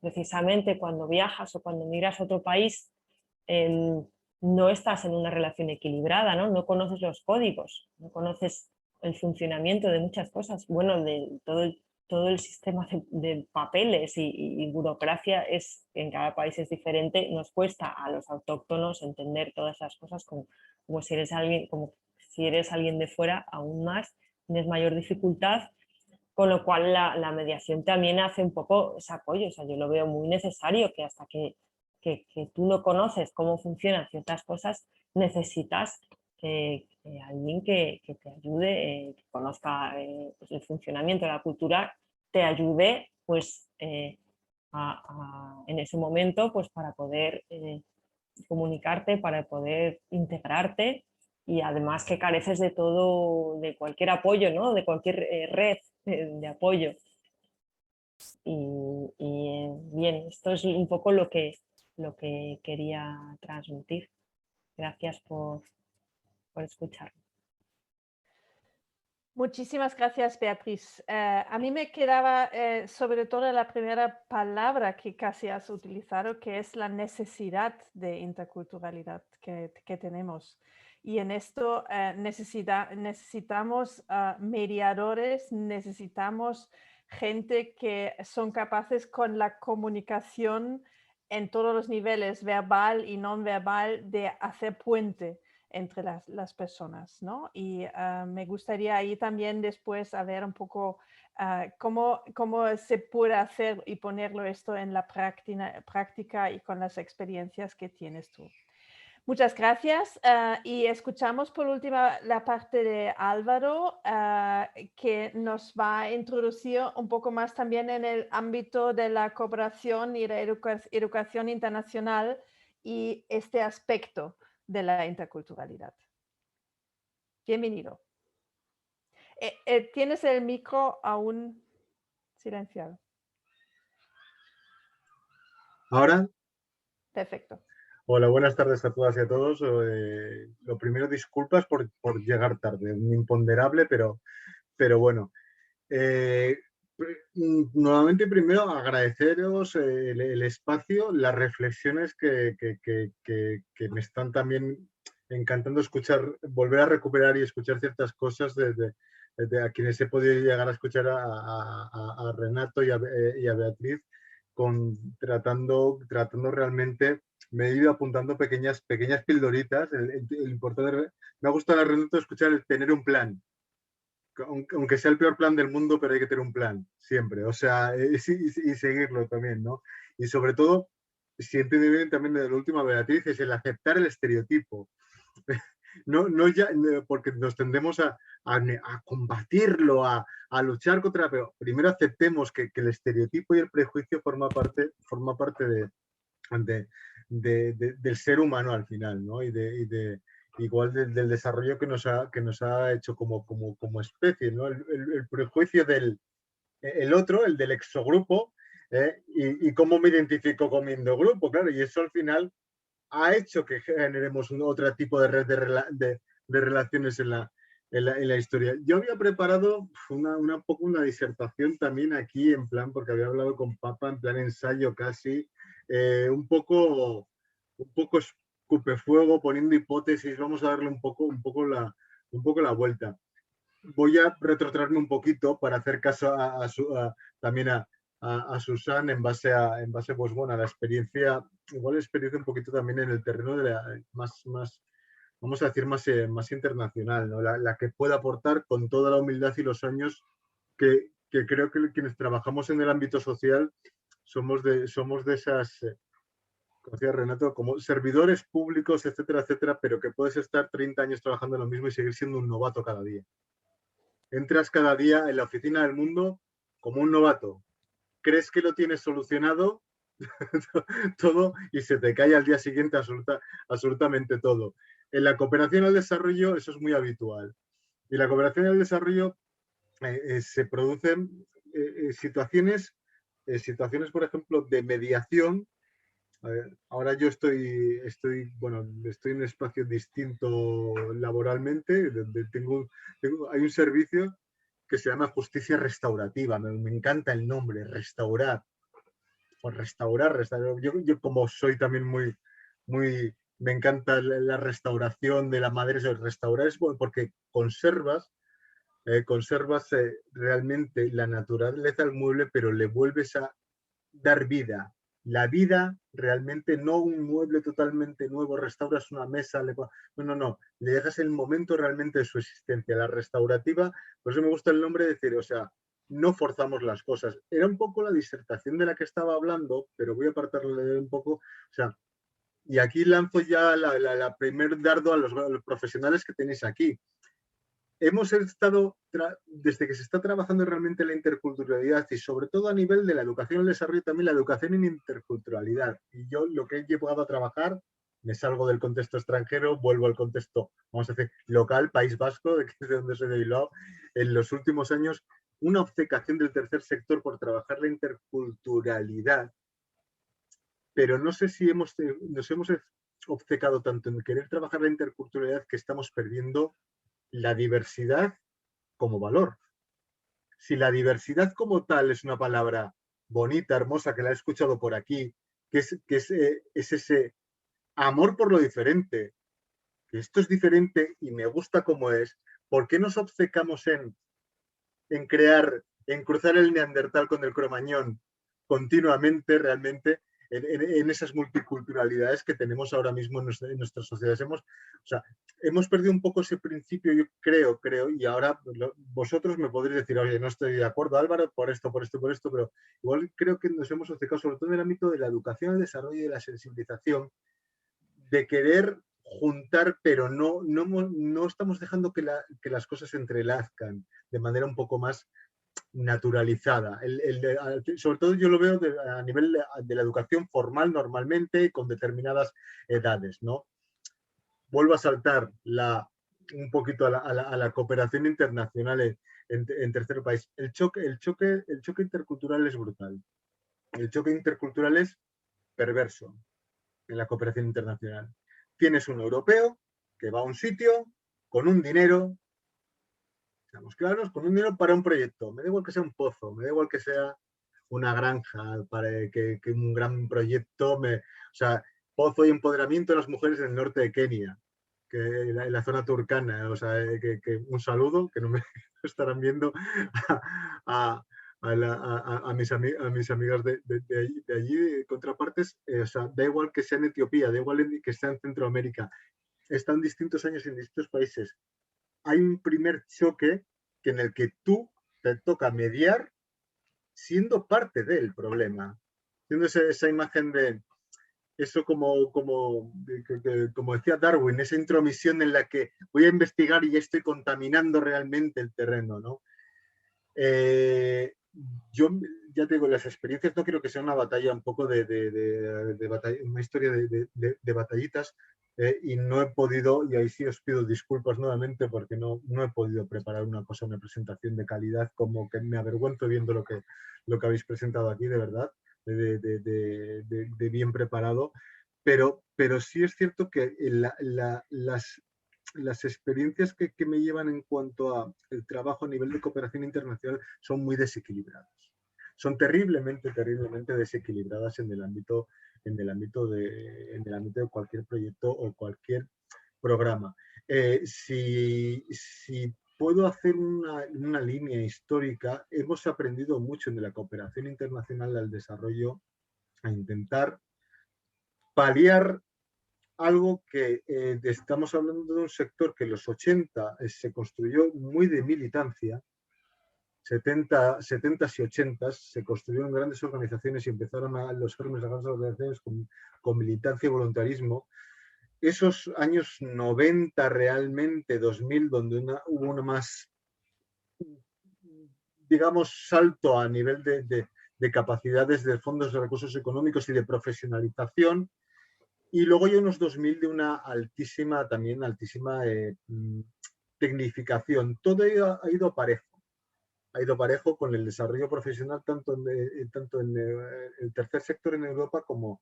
precisamente cuando viajas o cuando migras a otro país, no estás en una relación equilibrada, ¿no? No conoces los códigos, no conoces el funcionamiento de muchas cosas, bueno, de todo el sistema de papeles y burocracia en cada país es diferente. Nos cuesta a los autóctonos entender todas esas cosas, como si eres alguien de fuera, aún más, tienes mayor dificultad, con lo cual la mediación también hace un poco ese apoyo. O sea, yo lo veo muy necesario, que hasta que tú no conoces cómo funcionan ciertas cosas, necesitas alguien que te ayude, que conozca pues el funcionamiento de la cultura, te ayude pues, en ese momento pues, para poder comunicarte, para poder integrarte, y además que careces de cualquier apoyo, ¿no? De cualquier red de apoyo. Y bien, esto es un poco lo que quería transmitir. Gracias por escucharme. Muchísimas gracias, Beatriz. A mí me quedaba sobre todo la primera palabra que casi has utilizado, que es la necesidad de interculturalidad que tenemos. Y en esto necesitamos mediadores, necesitamos gente que son capaces con la comunicación en todos los niveles, verbal y no verbal, de hacer puente entre las personas, ¿no? Y me gustaría ahí también después a ver un poco cómo se puede hacer y ponerlo esto en la práctica y con las experiencias que tienes tú. Muchas gracias y escuchamos por último la parte de Álvaro, que nos va a introducir un poco más también en el ámbito de la cooperación y la educación internacional y este aspecto de la interculturalidad. Bienvenido. ¿Tienes el micro aún silenciado? ¿Ahora? Perfecto. Hola, buenas tardes a todas y a todos. Lo primero, disculpas por llegar tarde, un imponderable, pero bueno. Nuevamente, primero, agradeceros el espacio, las reflexiones que me están también encantando escuchar, volver a recuperar y escuchar ciertas cosas de a quienes he podido llegar a escuchar a Renato y a Beatriz, tratando realmente. Me he ido apuntando pequeñas pildoritas. El importante, me ha gustado a Renato escuchar el tener un plan. Aunque sea el peor plan del mundo, pero hay que tener un plan, siempre. O sea, y seguirlo también, ¿no? Y sobre todo, si entiendo bien también de la última Beatriz, es el aceptar el estereotipo. No ya, porque nos tendemos a combatirlo, a luchar contra, pero primero aceptemos que el estereotipo y el prejuicio forma parte del ser humano al final, ¿no? Igual del desarrollo que nos ha hecho como especie, ¿no? El prejuicio del el otro, el del exogrupo, y cómo me identifico con mi endogrupo, claro, y eso al final ha hecho que generemos otro tipo de red de relaciones en la historia. Yo había preparado poco una disertación también aquí, en plan, porque había hablado con Papa, en plan ensayo casi, un poco escupefuego, poniendo hipótesis, vamos a darle un poco la vuelta. Voy a retrotraerme un poquito para hacer caso también a Susan en base pues bueno, a la experiencia, igual experiencia un poquito también en el terreno de más vamos a decir, más internacional, ¿no? La que pueda aportar con toda la humildad y los años que creo que quienes trabajamos en el ámbito social somos de esas, como decía Renato, como servidores públicos, etcétera, etcétera, pero que puedes estar 30 años trabajando en lo mismo y seguir siendo un novato cada día. Entras cada día en la oficina del mundo como un novato. Crees que lo tienes solucionado todo y se te cae al día siguiente absolutamente todo. En la cooperación al desarrollo eso es muy habitual. Y la cooperación al desarrollo se producen situaciones, por ejemplo, de mediación. A ver, ahora yo estoy en un espacio distinto laboralmente, donde hay un servicio que se llama justicia restaurativa. Me encanta el nombre, restaurar. O restaurar. Yo como soy también me encanta la restauración de la madera. Restaurar es porque conservas realmente la naturaleza al mueble, pero le vuelves a dar vida. La vida realmente, no un mueble totalmente nuevo, restauras una mesa, no, le dejas el momento realmente de su existencia. La restaurativa, por eso me gusta el nombre, decir, o sea, no forzamos las cosas. Era un poco la disertación de la que estaba hablando, pero voy a apartarle un poco, o sea, y aquí lanzo ya la primer dardo a los profesionales que tenéis aquí. Hemos estado, desde que se está trabajando realmente la interculturalidad y sobre todo a nivel de la educación y el desarrollo, también la educación en interculturalidad. Y yo lo que he llevado a trabajar, me salgo del contexto extranjero, vuelvo al contexto, vamos a decir, local, País Vasco, de donde soy de Bilbao, en los últimos años, una obcecación del tercer sector por trabajar la interculturalidad. Pero no sé si nos hemos obcecado tanto en querer trabajar la interculturalidad que estamos perdiendo la diversidad como valor. Si la diversidad como tal es una palabra bonita, hermosa, que la he escuchado por aquí, que es ese amor por lo diferente, que esto es diferente y me gusta como es, ¿por qué nos obcecamos en cruzar el neandertal con el cromañón continuamente, realmente, en esas multiculturalidades que tenemos ahora mismo en nuestras sociedades? Hemos perdido un poco ese principio, yo creo, y ahora vosotros me podréis decir, oye, no estoy de acuerdo, Álvaro, por esto, pero igual creo que nos hemos obcecado, sobre todo en el ámbito de la educación, el desarrollo y de la sensibilización, de querer juntar, pero no estamos dejando que las cosas se entrelazcan de manera un poco más naturalizada. Sobre todo yo lo veo a nivel de la educación formal normalmente, con determinadas edades, ¿no? Vuelvo a saltar un poquito a la cooperación internacional en tercer país. El choque intercultural es brutal. El choque intercultural es perverso en la cooperación internacional. Tienes un europeo que va a un sitio con un dinero, seamos claros, con un dinero para un proyecto. Me da igual que sea un pozo, me da igual que sea una granja, para que un gran proyecto, pozo y empoderamiento de las mujeres en el norte de Kenia, en la zona turcana, que un saludo, que no me estarán viendo a mis amigas de allí, contrapartes, da igual que sea en Etiopía, da igual que sea en Centroamérica, están distintos años en distintos países. Hay un primer choque en el que tú te toca mediar siendo parte del problema, siendo esa imagen de eso como decía Darwin, esa intromisión en la que voy a investigar y ya estoy contaminando realmente el terreno, ¿no? Yo ya te digo, las experiencias no quiero que sea una batalla un poco de batalla, una historia de batallitas, y no he podido, y ahí sí os pido disculpas nuevamente porque no he podido preparar una presentación de calidad, como que me avergüenzo viendo lo que habéis presentado aquí, de verdad, de bien preparado, pero sí es cierto que las experiencias que me llevan en cuanto a el trabajo a nivel de cooperación internacional son muy desequilibradas. Son terriblemente desequilibradas en el ámbito de cualquier proyecto o cualquier programa. Si puedo hacer una línea histórica, hemos aprendido mucho en la cooperación internacional al desarrollo, a intentar paliar algo que estamos hablando de un sector que en los 80 se construyó muy de militancia, 70s y 80s se construyeron grandes organizaciones y empezaron los gérmenes de grandes organizaciones con militancia y voluntarismo. Esos años 90 realmente, 2000, donde hubo una más, digamos, salto a nivel de capacidades de fondos de recursos económicos y de profesionalización, y luego ya unos 2000 de una altísima tecnificación. Todo ha ido parejo con el desarrollo profesional tanto en el tercer sector en Europa como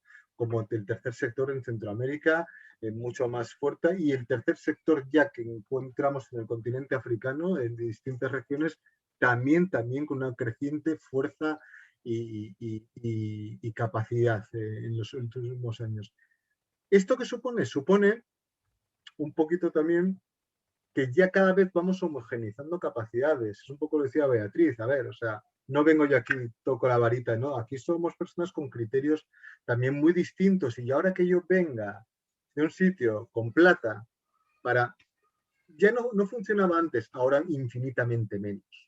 el tercer sector en Centroamérica, mucho más fuerte, y el tercer sector ya que encontramos en el continente africano, en distintas regiones, también con una creciente fuerza y capacidad en los últimos años. ¿Esto qué supone? Supone un poquito también que ya cada vez vamos homogeneizando capacidades. Es un poco lo decía Beatriz, a ver, o sea, no vengo yo aquí, toco la varita, no, aquí somos personas con criterios también muy distintos, y ahora que yo venga de un sitio con plata para... Ya no funcionaba antes, ahora infinitamente menos,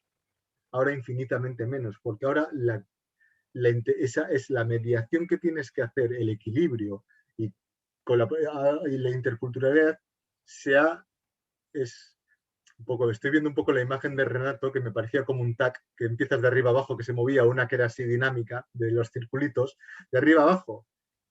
porque ahora esa es la mediación que tienes que hacer, el equilibrio y la interculturalidad es un poco, estoy viendo un poco la imagen de Renato, que me parecía como un tac, que empiezas de arriba abajo, que se movía, una que era así dinámica, de los circulitos, de arriba abajo,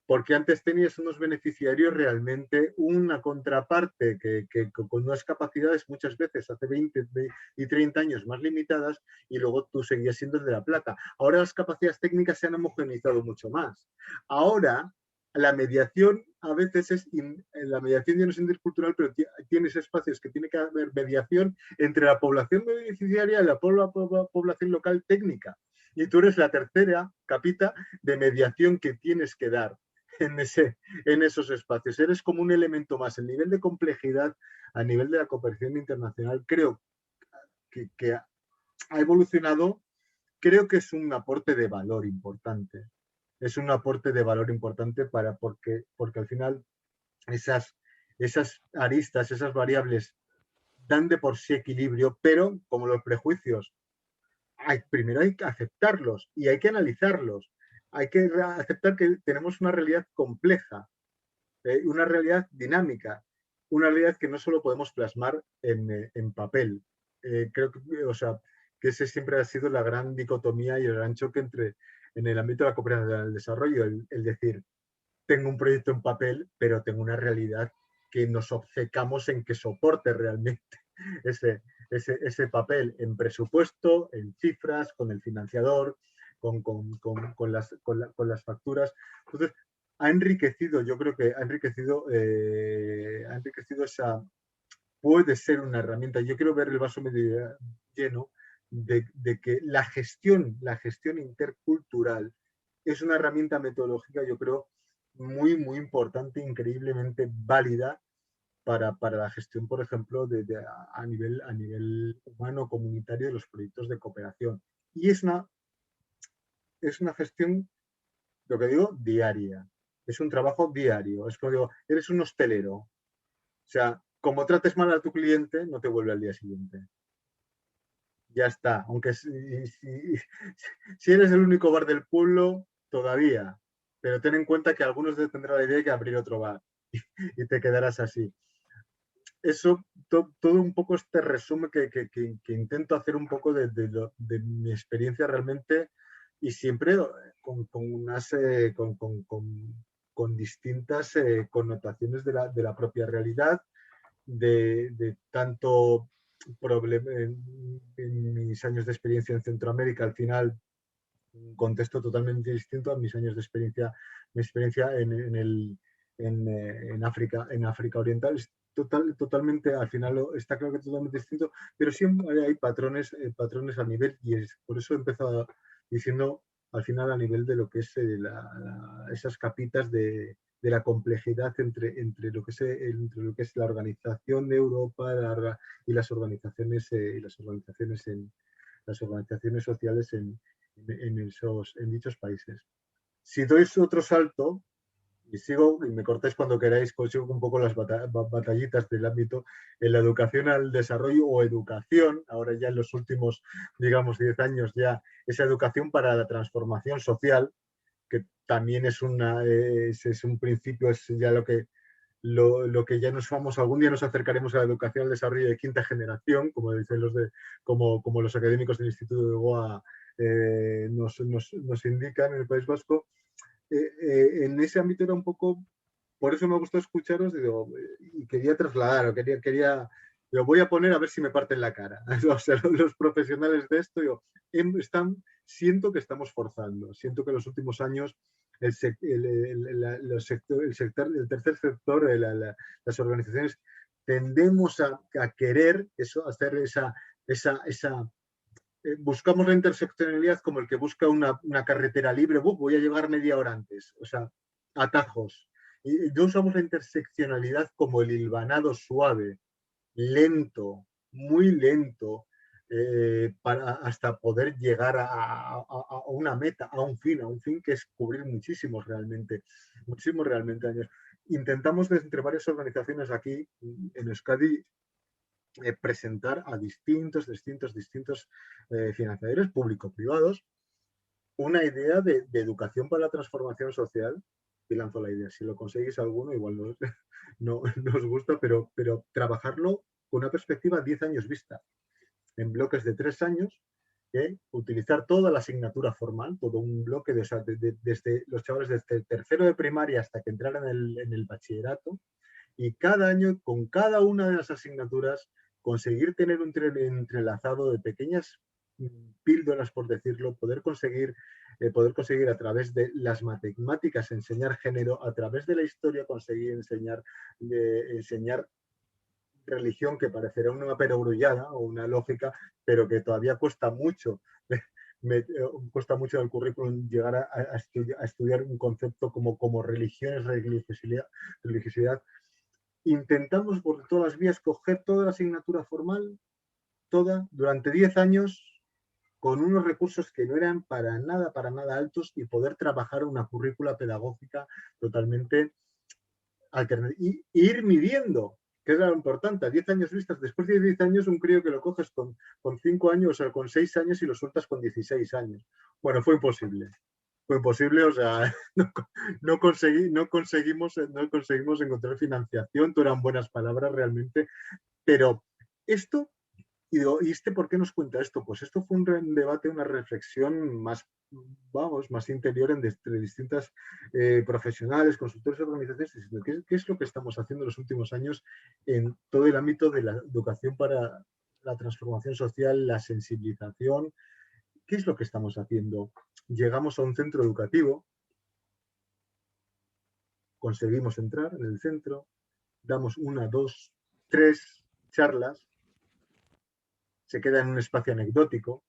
porque antes tenías unos beneficiarios realmente, una contraparte que con unas capacidades muchas veces hace 20 y 30 años más limitadas, y luego tú seguías siendo el de la plata. Ahora las capacidades técnicas se han homogeneizado mucho más. Ahora la mediación a veces la mediación ya no es intercultural, pero tienes espacios que tiene que haber mediación entre la población beneficiaria y la población local técnica. Y tú eres la tercera capita de mediación que tienes que dar en esos espacios. Eres como un elemento más. El nivel de complejidad a nivel de la cooperación internacional creo que ha evolucionado. Creo que es un aporte de valor importante. Es un aporte de valor importante porque al final esas aristas, esas variables dan de por sí equilibrio, pero como los prejuicios, primero hay que aceptarlos y hay que analizarlos. Hay que aceptar que tenemos una realidad compleja, una realidad dinámica, una realidad que no solo podemos plasmar en papel. Creo que ese siempre ha sido la gran dicotomía y el gran choque en el ámbito de la cooperación del desarrollo, el decir, tengo un proyecto en papel, pero tengo una realidad que nos obcecamos en que soporte realmente ese papel en presupuesto, en cifras, con el financiador, con las facturas. Entonces, ha enriquecido, yo creo que ha enriquecido puede ser una herramienta. Yo quiero ver el vaso medio lleno de que la gestión intercultural es una herramienta metodológica, yo creo, muy, muy importante, increíblemente válida para la gestión, por ejemplo, a nivel humano, comunitario, de los proyectos de cooperación. Y es una gestión, lo que digo, diaria. Es un trabajo diario. Es como digo, eres un hostelero. O sea, como trates mal a tu cliente, no te vuelve al día siguiente. Ya está. Aunque si eres el único bar del pueblo, todavía. Pero ten en cuenta que algunos tendrán la idea de abrir otro bar y te quedarás así. Eso, todo un poco este resumen que intento hacer un poco de mi experiencia realmente, y siempre con con distintas connotaciones de la propia realidad, de tanto en mis años de experiencia en Centroamérica, al final, un contexto totalmente distinto a mis años de experiencia, mi experiencia en África Oriental. Es totalmente, al final está claro que es totalmente distinto, pero siempre hay patrones a nivel, y por eso he empezado diciendo al final a nivel de lo que es esas capitas de la complejidad entre lo que es la organización de Europa y las organizaciones sociales en dichos países. Si doy otro salto, y me cortáis cuando queráis, consigo un poco las batallitas del ámbito en la educación al desarrollo o educación, ahora ya en los últimos, digamos, 10 años ya, esa educación para la transformación social, que también es un principio, es ya lo que ya nos vamos, algún día nos acercaremos a la educación al desarrollo de quinta generación, como dicen como los académicos del Instituto de Goa nos indican en el País Vasco. En ese ámbito era un poco, por eso me gustó escucharos, digo, y quería trasladar, lo voy a poner a ver si me parten la cara. O sea, los profesionales de esto, digo, siento que estamos forzando, siento que en los últimos años el tercer sector, las organizaciones, tendemos a querer eso, hacer buscamos la interseccionalidad como el que busca una carretera libre, voy a llegar media hora antes, o sea, atajos. Y no usamos la interseccionalidad como el hilvanado suave, lento, muy lento, hasta poder llegar a una meta, a un fin que es cubrir muchísimos realmente años. Intentamos entre varias organizaciones aquí en Euskadi presentar a distintos financiadores público-privados una idea de educación para la transformación social, y lanzo la idea. Si lo conseguís alguno, igual no os gusta, pero trabajarlo con una perspectiva 10 años vista, en bloques de 3 años, utilizar toda la asignatura formal, todo un bloque desde los chavales desde el tercero de primaria hasta que entraran en el bachillerato, y cada año con cada una de las asignaturas conseguir tener un entrelazado de pequeñas píldoras, por decirlo, poder conseguir a través de las matemáticas enseñar género, a través de la historia conseguir enseñar religión, que parecerá una perogrullada o una lógica, pero que todavía cuesta mucho. Cuesta mucho en el currículum llegar a estudiar un concepto como religiones, religiosidad. Intentamos por todas las vías coger toda la asignatura formal, toda, durante 10 años, con unos recursos que no eran para nada altos, y poder trabajar una currícula pedagógica totalmente alternativa. Y ir midiendo, que es lo importante, a 10 años vistas. Después de 10 años, un crío que lo coges con 5 años, o sea, con 6 años, y lo sueltas con 16 años. Bueno, fue imposible. O sea, no conseguimos encontrar financiación, todo eran buenas palabras realmente, pero esto, y digo, ¿y por qué nos cuenta esto? Pues esto fue un debate, una reflexión más interior entre distintas profesionales, consultores, organizaciones, diciendo ¿qué es lo que estamos haciendo en los últimos años en todo el ámbito de la educación para la transformación social, la sensibilización? ¿Qué es lo que estamos haciendo? Llegamos a un centro educativo, conseguimos entrar en el centro, damos 1, 2, 3 charlas, se queda en un espacio anecdótico,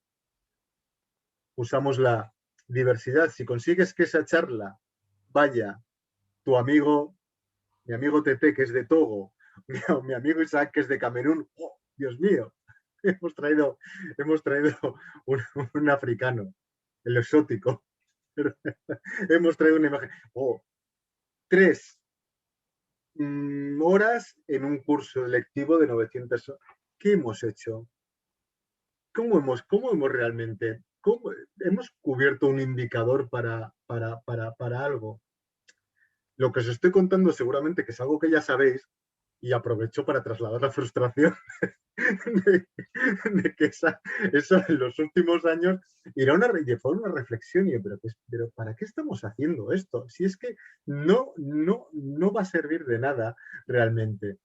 usamos la diversidad. Si consigues que esa charla vaya tu amigo, mi amigo Tete, que es de Togo, mi amigo Isaac, que es de Camerún, ¡oh, Dios mío! Hemos traído un africano, el exótico. Hemos traído una imagen. 3 horas en un curso lectivo de 900 horas. ¿Qué hemos hecho? ¿Cómo hemos realmente? ¿Hemos cubierto un indicador para algo? Lo que os estoy contando seguramente que es algo que ya sabéis, Y aprovecho para trasladar la frustración de que eso en los últimos años fue una reflexión. Y yo, pero ¿para qué estamos haciendo esto? Si es que no va a servir de nada realmente.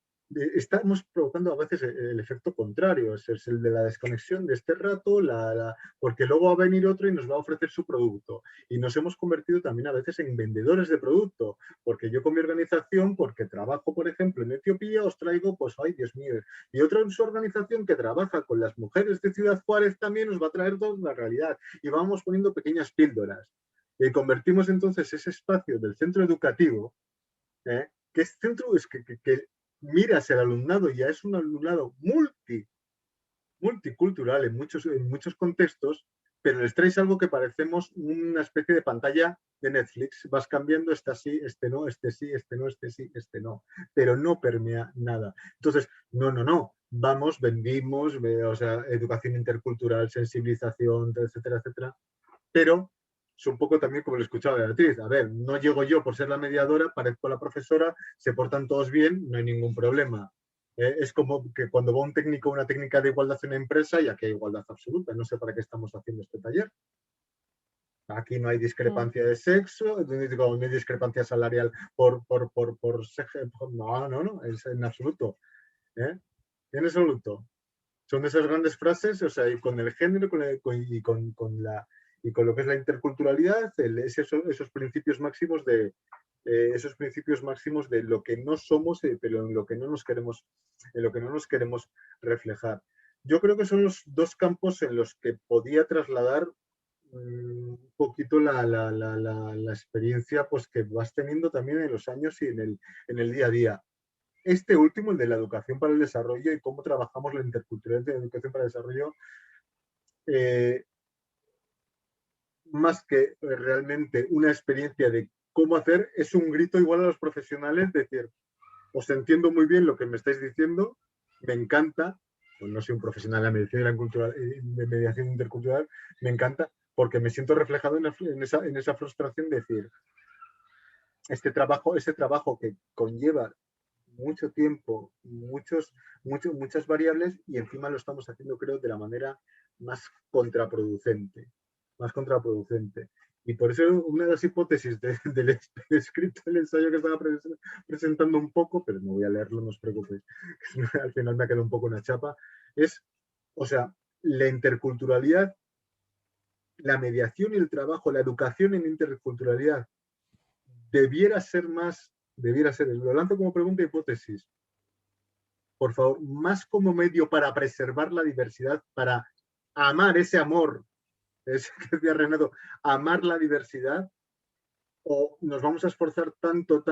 Estamos provocando a veces el efecto contrario, es el de la desconexión de este rato, porque luego va a venir otro y nos va a ofrecer su producto. Y nos hemos convertido también a veces en vendedores de producto, porque yo con mi organización, porque trabajo, por ejemplo, en Etiopía, os traigo, pues, ay, Dios mío, y otra su organización que trabaja con las mujeres de Ciudad Juárez también nos va a traer toda la realidad. Y vamos poniendo pequeñas píldoras. Y convertimos entonces ese espacio del centro educativo, que es centro, es que mira hacia el alumnado, ya es un alumnado multicultural en muchos contextos, pero les traes algo que parecemos una especie de pantalla de Netflix. Vas cambiando, este sí, este no, este sí, este no, este sí, este no, pero no permea nada. Entonces, no. Vamos, vendimos, o sea, educación intercultural, sensibilización, etcétera, etcétera, pero es un poco también como lo escuchaba Beatriz. A ver, no llego yo por ser la mediadora, parezco la profesora, se portan todos bien, no hay ningún problema. Es como que cuando va un técnico una técnica de igualdad en una empresa, y aquí hay igualdad absoluta. No sé para qué estamos haciendo este taller. Aquí no hay discrepancia de sexo, no hay discrepancia salarial por no, es en absoluto. En absoluto. Son de esas grandes frases, o sea, y con el género y con lo que es la interculturalidad, esos principios máximos de lo que no somos, pero en lo que no nos queremos reflejar. Yo creo que son los dos campos en los que podía trasladar un poquito la experiencia, pues, que vas teniendo también en los años y en el día a día. Este último, el de la educación para el desarrollo y cómo trabajamos la interculturalidad de la educación para el desarrollo, más que realmente una experiencia de cómo hacer, es un grito igual a los profesionales, decir, os entiendo muy bien lo que me estáis diciendo, me encanta, pues no soy un profesional de mediación intercultural, me encanta, porque me siento reflejado en esa frustración de decir, ese trabajo que conlleva mucho tiempo, muchas variables, y encima lo estamos haciendo, creo, de la manera más contraproducente. Y por eso una de las hipótesis del escrito del ensayo que estaba presentando un poco, pero no voy a leerlo, no os preocupéis, al final me ha quedado un poco una chapa, es, o sea, la interculturalidad, la mediación y el trabajo, la educación en interculturalidad debiera ser, lo lanzo como pregunta e hipótesis, por favor, más como medio para preservar la diversidad, para amar ese amor, es que decía Renato, amar la diversidad, o nos vamos a esforzar tanto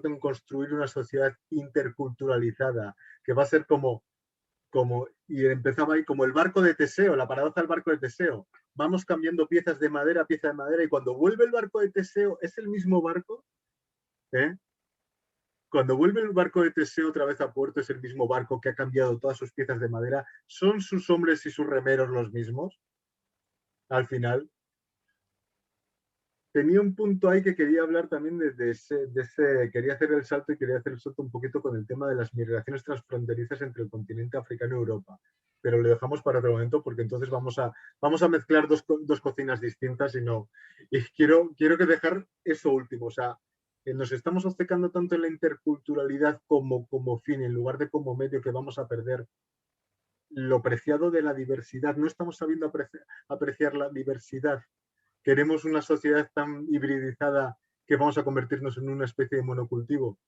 en construir una sociedad interculturalizada, que va a ser y empezaba ahí como el barco de Teseo, la paradoja del barco de Teseo. Vamos cambiando pieza de madera, y cuando vuelve el barco de Teseo, es el mismo barco, Cuando vuelve el barco de Teseo otra vez a puerto, es el mismo barco que ha cambiado todas sus piezas de madera. ¿Son sus hombres y sus remeros los mismos? Al final. Tenía un punto ahí que quería hablar también quería hacer el salto un poquito con el tema de las migraciones transfronterizas entre el continente africano y Europa. Pero lo dejamos para otro momento, porque entonces vamos a mezclar dos cocinas distintas y quiero que dejar eso último. O sea, nos estamos obcecando tanto en la interculturalidad como fin, en lugar de como medio, que vamos a perder lo preciado de la diversidad. No estamos sabiendo apreciar la diversidad. Queremos una sociedad tan hibridizada que vamos a convertirnos en una especie de monocultivo.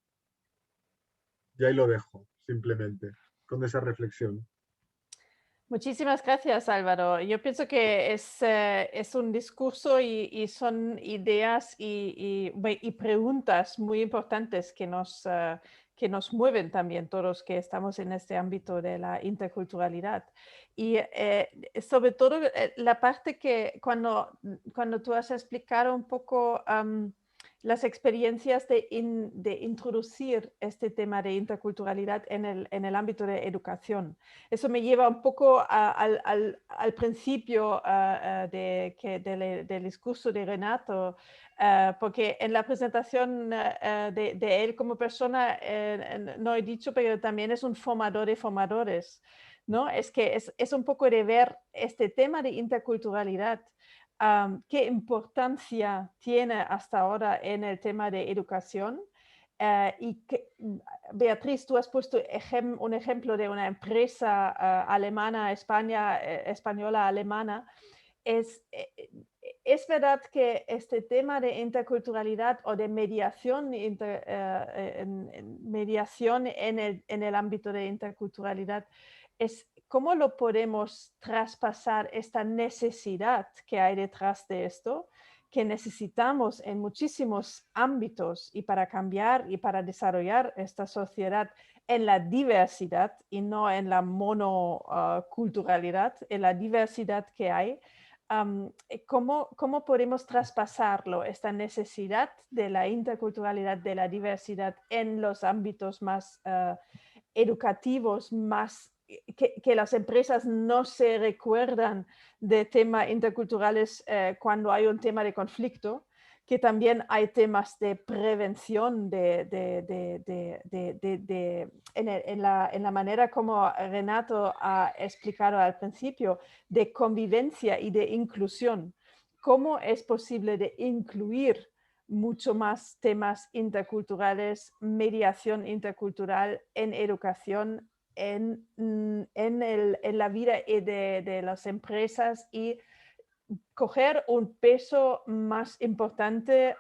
Y ahí lo dejo, simplemente, con esa reflexión. Muchísimas gracias, Álvaro. Yo pienso que es un discurso y son ideas y preguntas muy importantes que nos mueven también todos que estamos en este ámbito de la interculturalidad. Y sobre todo la parte que cuando tú has explicado un poco las experiencias de introducir este tema de interculturalidad en el ámbito de educación. Eso me lleva un poco al principio del discurso de Renato, porque en la presentación de él como persona, no he dicho, pero también es un formador de formadores, ¿no? Es que es un poco de ver este tema de interculturalidad. ¿Qué importancia tiene hasta ahora en el tema de educación? Beatriz, tú has puesto un ejemplo de una empresa alemana, española alemana. Es verdad que este tema de interculturalidad o de mediación, mediación en el ámbito de interculturalidad, ¿cómo lo podemos traspasar esta necesidad que hay detrás de esto, que necesitamos en muchísimos ámbitos y para cambiar y para desarrollar esta sociedad en la diversidad y no en la monoculturalidad, en la diversidad que hay? ¿Cómo podemos traspasarlo, esta necesidad de la interculturalidad, de la diversidad en los ámbitos más educativos, más que las empresas no se recuerdan de temas interculturales cuando hay un tema de conflicto, que también hay temas de prevención en la manera como Renato ha explicado al principio, de convivencia y de inclusión. ¿Cómo es posible de incluir mucho más temas interculturales, mediación intercultural en educación, en la vida de las empresas y coger un peso más importante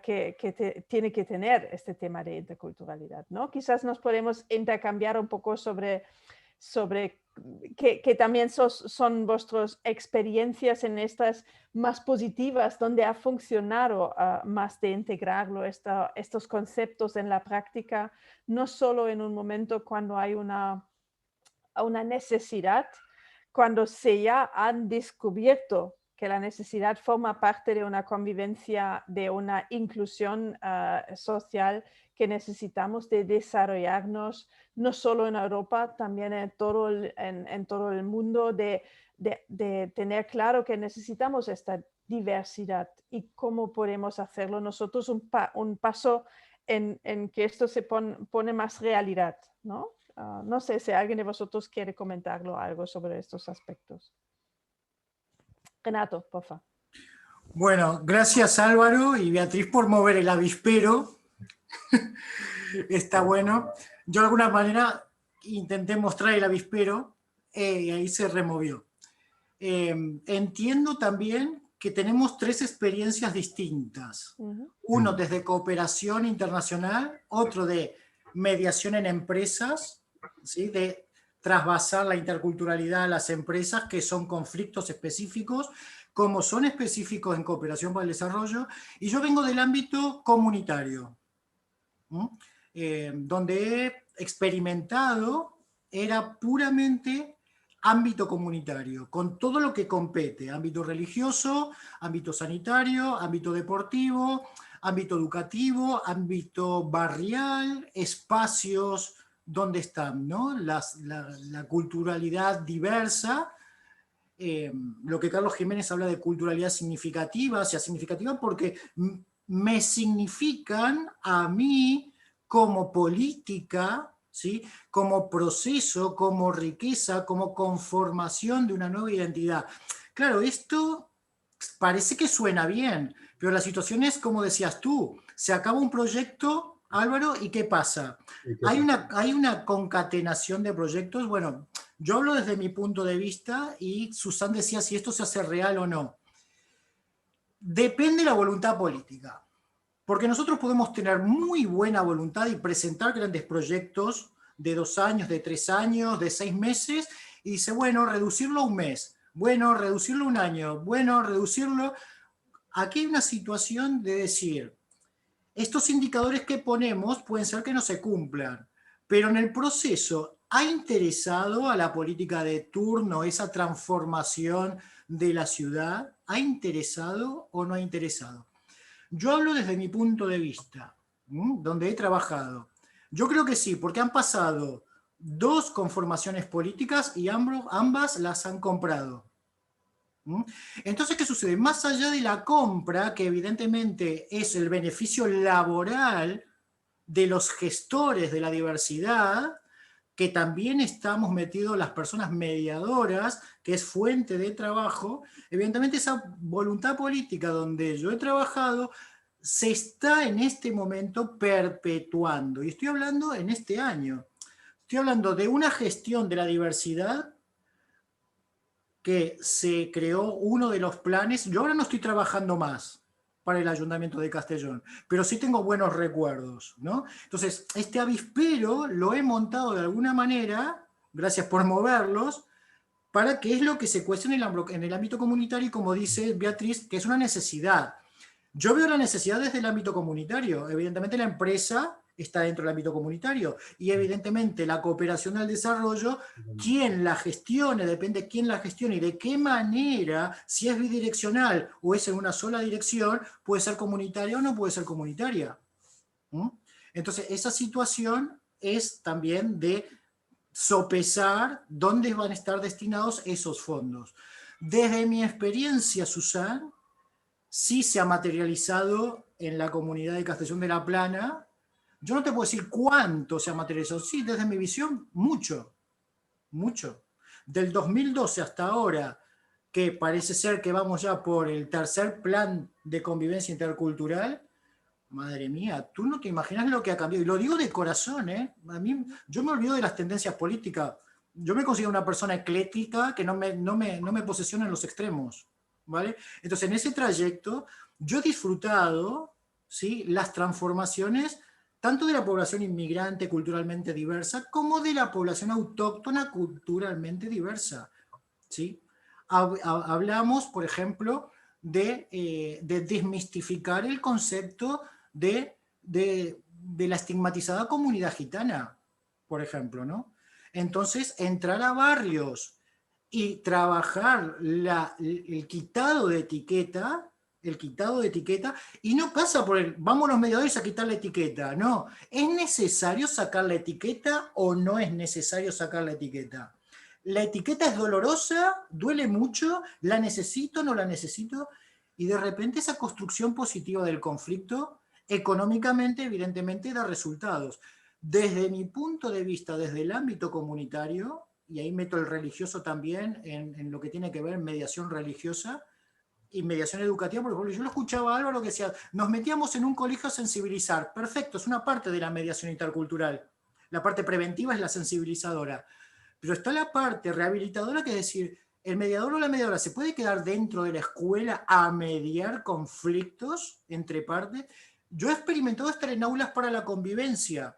que tiene que tener este tema de interculturalidad, ¿no? Quizás nos podemos intercambiar un poco sobre que también son vuestras experiencias en estas más positivas, donde ha funcionado más de integrarlo, estos conceptos en la práctica, no solo en un momento cuando hay una necesidad, cuando se ya han descubierto que la necesidad forma parte de una convivencia, de una inclusión social que necesitamos de desarrollarnos, no solo en Europa, también en todo el mundo, de tener claro que necesitamos esta diversidad y cómo podemos hacerlo nosotros un paso en que esto se pone más realidad, ¿no? No sé si alguien de vosotros quiere comentarlo algo sobre estos aspectos. Renato, por favor. Bueno, gracias Álvaro y Beatriz por mover el avispero. Está bueno. Yo de alguna manera intenté mostrar el avispero y ahí se removió. Entiendo también que tenemos tres experiencias distintas. Uno desde cooperación internacional, otro de mediación en empresas, ¿sí? De trasvasar la interculturalidad a las empresas, que son conflictos específicos, como son específicos en cooperación para el desarrollo, y yo vengo del ámbito comunitario, donde he experimentado, era puramente ámbito comunitario, con todo lo que compete, ámbito religioso, ámbito sanitario, ámbito deportivo, ámbito educativo, ámbito barrial, espacios donde están, ¿no? La culturalidad diversa, lo que Carlos Jiménez habla de culturalidad significativa, o sea, significativa porque me significan a mí como política, ¿sí? Como proceso, como riqueza, como conformación de una nueva identidad. Claro, esto parece que suena bien, pero la situación es como decías tú, se acaba un proyecto, Álvaro, ¿y qué pasa? Hay una concatenación de proyectos. Bueno, yo hablo desde mi punto de vista y Susan decía si esto se hace real o no. Depende de la voluntad política, porque nosotros podemos tener muy buena voluntad y presentar grandes proyectos de 2 años, de 3 años, de 6 meses, y dice, bueno, reducirlo a 1 mes, bueno, reducirlo a 1 año, bueno, reducirlo. Aquí hay una situación de decir, estos indicadores que ponemos pueden ser que no se cumplan, pero en el proceso ¿ha interesado a la política de turno esa transformación de la ciudad? ¿Ha interesado o no ha interesado? Yo hablo desde mi punto de vista, donde he trabajado. Yo creo que sí, porque han pasado 2 conformaciones políticas y ambas las han comprado. Entonces, ¿qué sucede? Más allá de la compra, que evidentemente es el beneficio laboral de los gestores de la diversidad, que también estamos metidos las personas mediadoras, que es fuente de trabajo, evidentemente esa voluntad política donde yo he trabajado se está en este momento perpetuando. Y estoy hablando en este año. Estoy hablando de una gestión de la diversidad que se creó uno de los planes. Yo ahora no estoy trabajando más para el Ayuntamiento de Castellón, pero sí tengo buenos recuerdos, ¿no? Entonces, este avispero lo he montado de alguna manera, gracias por moverlos, para que es lo que se cuestiona en el ámbito comunitario, y como dice Beatriz, que es una necesidad. Yo veo la necesidad desde el ámbito comunitario. Evidentemente la empresa está dentro del ámbito comunitario y evidentemente la cooperación al desarrollo, quién la gestione, depende de quién la gestione y de qué manera, si es bidireccional o es en una sola dirección, puede ser comunitaria o no puede ser comunitaria. Entonces esa situación es también de sopesar dónde van a estar destinados esos fondos. Desde mi experiencia, Susan, sí se ha materializado en la comunidad de Castellón de la Plana. Yo no te puedo decir cuánto se ha materializado. Sí, desde mi visión, mucho. Mucho. Del 2012 hasta ahora, que parece ser que vamos ya por el 3er plan de convivencia intercultural, madre mía, tú no te imaginas lo que ha cambiado. Y lo digo de corazón, ¿eh? A mí, yo me olvido de las tendencias políticas. Yo me considero una persona ecléctica que no me posesiona en los extremos. ¿Vale? Entonces, en ese trayecto, yo he disfrutado, ¿sí?, las transformaciones tanto de la población inmigrante culturalmente diversa como de la población autóctona culturalmente diversa. ¿Sí? Hablamos, por ejemplo, de desmistificar el concepto de la estigmatizada comunidad gitana, por ejemplo, ¿no? Entonces, entrar a barrios y trabajar el quitado de etiqueta, y no pasa por el, vamos los mediadores a quitar la etiqueta, no, ¿es necesario sacar la etiqueta o no es necesario sacar la etiqueta? La etiqueta es dolorosa, duele mucho, la necesito, no la necesito, y de repente esa construcción positiva del conflicto, económicamente, evidentemente, da resultados. Desde mi punto de vista, desde el ámbito comunitario, y ahí meto el religioso también en lo que tiene que ver en mediación religiosa y mediación educativa, por ejemplo, yo lo escuchaba a Álvaro que decía, nos metíamos en un colegio a sensibilizar. Perfecto, es una parte de la mediación intercultural. La parte preventiva es la sensibilizadora. Pero está la parte rehabilitadora, que es decir, el mediador o la mediadora se puede quedar dentro de la escuela a mediar conflictos entre partes. Yo he experimentado estar en aulas para la convivencia.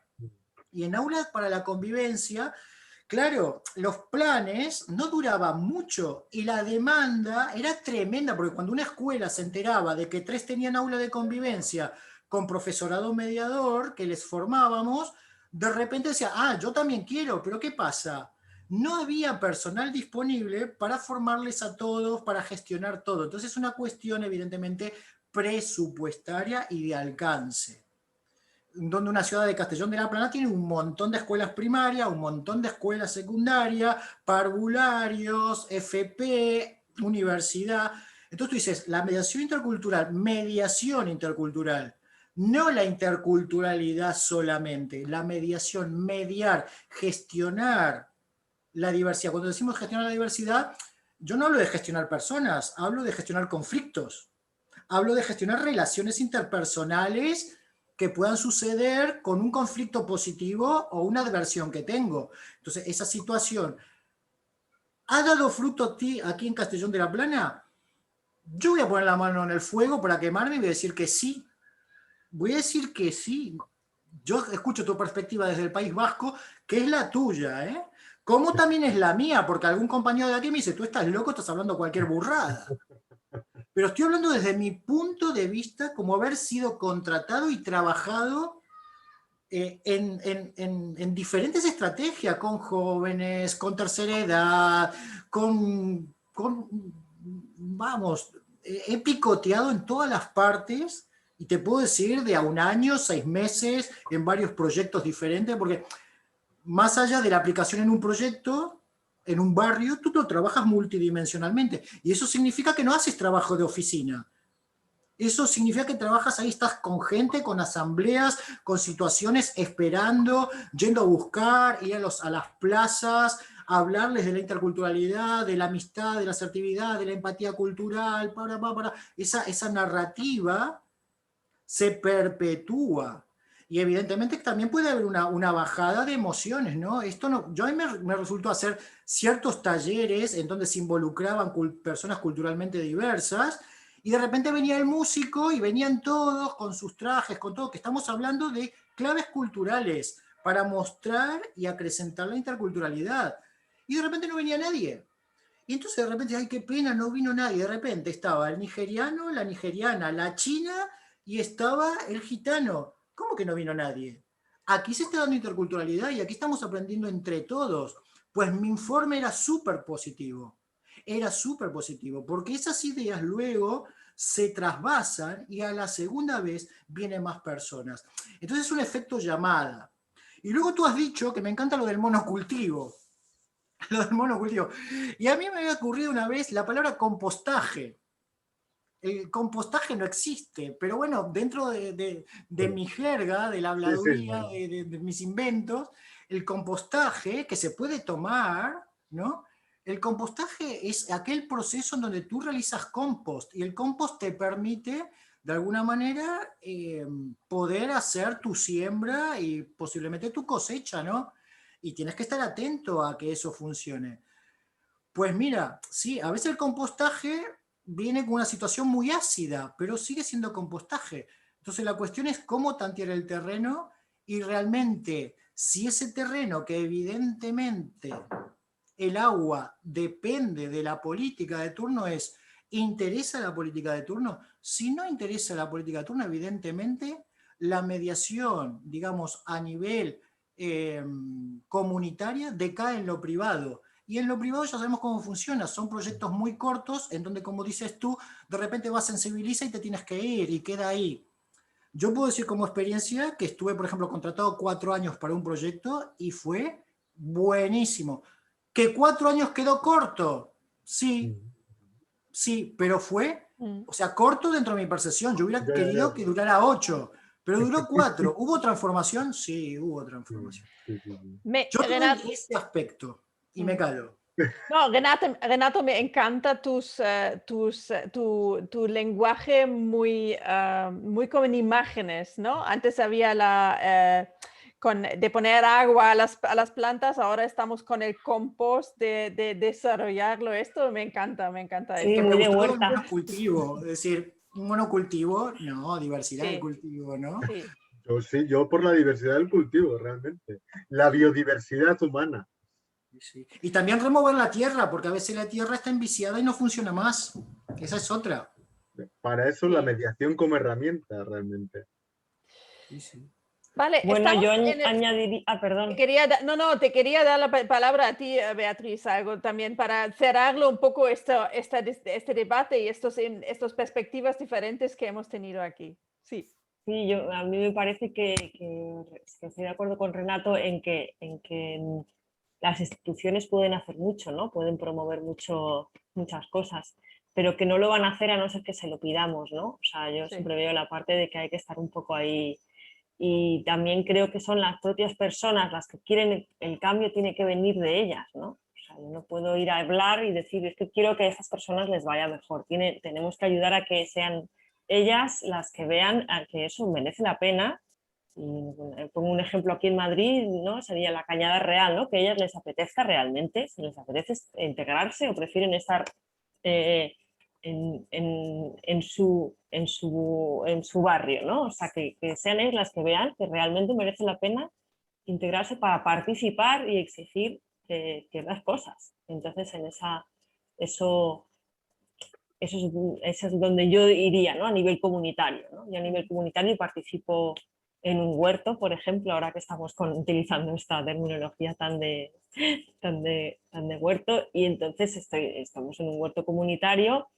Y en aulas para la convivencia, claro, los planes no duraban mucho y la demanda era tremenda, porque cuando una escuela se enteraba de que 3 tenían aula de convivencia con profesorado mediador, que les formábamos, de repente decía, ah, yo también quiero, pero ¿qué pasa? No había personal disponible para formarles a todos, para gestionar todo. Entonces es una cuestión evidentemente presupuestaria y de alcance, donde una ciudad de Castellón de la Plana tiene un montón de escuelas primarias, un montón de escuelas secundarias, parvularios, FP, universidad. Entonces tú dices, la mediación intercultural, no la interculturalidad solamente, la mediación, mediar, gestionar la diversidad. Cuando decimos gestionar la diversidad, yo no hablo de gestionar personas, hablo de gestionar conflictos, hablo de gestionar relaciones interpersonales que puedan suceder con un conflicto positivo o una adversión que tengo. Entonces, esa situación ¿ha dado fruto aquí en Castellón de la Plana? Yo voy a poner la mano en el fuego para quemarme y voy a decir que sí. Voy a decir que sí. Yo escucho tu perspectiva desde el País Vasco, que es la tuya, ¿eh? Como también es la mía, porque algún compañero de aquí me dice, tú estás loco, estás hablando cualquier burrada. Pero estoy hablando desde mi punto de vista como haber sido contratado y trabajado en diferentes estrategias, con jóvenes, con tercera edad, vamos, he picoteado en todas las partes Y te puedo decir de a 1 año, 6 meses, en varios proyectos diferentes, porque más allá de la aplicación en un proyecto, en un barrio, tú lo trabajas multidimensionalmente. Y eso significa que no haces trabajo de oficina. Eso significa que trabajas ahí, estás con gente, con asambleas, con situaciones, esperando, yendo a buscar, ir a las plazas, a hablarles de la interculturalidad, de la amistad, de la asertividad, de la empatía cultural, esa narrativa se perpetúa. Y evidentemente también puede haber una bajada de emociones, ¿no? Esto no, yo a mí me resultó hacer ciertos talleres en donde se involucraban personas culturalmente diversas, y de repente venía el músico y venían todos con sus trajes, con todo, que estamos hablando de claves culturales para mostrar y acrecentar la interculturalidad. Y de repente no venía nadie. Y entonces de repente, ay, qué pena, no vino nadie. De repente estaba el nigeriano, la nigeriana, la china, y estaba el gitano. ¿Cómo que no vino nadie? Aquí se está dando interculturalidad y aquí estamos aprendiendo entre todos. Pues mi informe era súper positivo. Era súper positivo, porque esas ideas luego se trasvasan y a la segunda vez vienen más personas. Entonces es un efecto llamada. Y luego tú has dicho que me encanta lo del monocultivo. Lo del monocultivo. Y a mí me había ocurrido una vez la palabra compostaje. El compostaje no existe, pero bueno, dentro de mi jerga, de la habladuría, de mis inventos, el compostaje que se puede tomar, ¿no? El compostaje es aquel proceso en donde tú realizas compost, y el compost te permite, de alguna manera, poder hacer tu siembra y posiblemente tu cosecha, ¿no? Y tienes que estar atento a que eso funcione. Pues mira, sí, a veces el compostaje viene con una situación muy ácida, pero sigue siendo compostaje. Entonces la cuestión es cómo tantear el terreno, y realmente si ese terreno, que evidentemente el agua depende de la política de turno, ¿interesa la política de turno? Si no interesa la política de turno, evidentemente la mediación, digamos, a nivel comunitaria decae en lo privado. Y en lo privado ya sabemos cómo funciona, son proyectos muy cortos en donde, como dices tú, de repente vas, sensibiliza y te tienes que ir y queda ahí. Yo puedo decir como experiencia que estuve, por ejemplo, contratado 4 años para un proyecto y fue buenísimo. ¿Que 4 años quedó corto? Sí, sí, pero fue, o sea, corto dentro de mi percepción. Yo hubiera querido que durara 8, pero duró 4. ¿Hubo transformación? Sí, hubo transformación. Yo tuve ese aspecto y me callo. No, Renato, me encanta tu lenguaje muy, muy con imágenes, ¿no? Antes había de poner agua a las plantas, ahora estamos con el compost, de desarrollarlo. Esto me encanta Sí, esto. muy de Me gustó huerta. el monocultivo, es decir, un monocultivo, no, diversidad de Sí, cultivo, ¿no? sí. Yo por la diversidad del cultivo, realmente. La biodiversidad humana. Sí. Y también remover la tierra, porque a veces la tierra está enviciada y no funciona más. Esa es otra. Para eso Sí. la mediación como herramienta, realmente. Sí, sí. Vale, Bueno, estamos yo en el... añadiría... Ah, perdón. te quería dar la palabra a ti, Beatriz, algo también para cerrarlo un poco este debate y estas perspectivas diferentes que hemos tenido aquí. Sí. Sí, a mí me parece que estoy de acuerdo con Renato en que las instituciones pueden hacer mucho, ¿no? Pueden promover muchas cosas, pero que no lo van a hacer a no ser que se lo pidamos, ¿no? O sea, yo Sí. siempre veo la parte de que hay que estar un poco ahí, y también creo que son las propias personas las que quieren el cambio, tiene que venir de ellas, ¿no? O sea, yo no puedo ir a hablar y decir, es que quiero que a estas personas les vaya mejor. Tenemos que ayudar a que sean ellas las que vean a que eso merece la pena. Y pongo un ejemplo aquí en Madrid, ¿no? Sería la Cañada Real, ¿no? Que a ellas les apetezca realmente, si les apetece integrarse o prefieren estar en su barrio, ¿no? O sea, que sean ellas las que vean que realmente merece la pena integrarse para participar y exigir ciertas cosas. Entonces, eso es donde yo iría, ¿no? A nivel comunitario, ¿no? Yo a nivel comunitario participo en un huerto, por ejemplo, ahora que estamos utilizando esta terminología tan de huerto, y entonces estamos en un huerto comunitario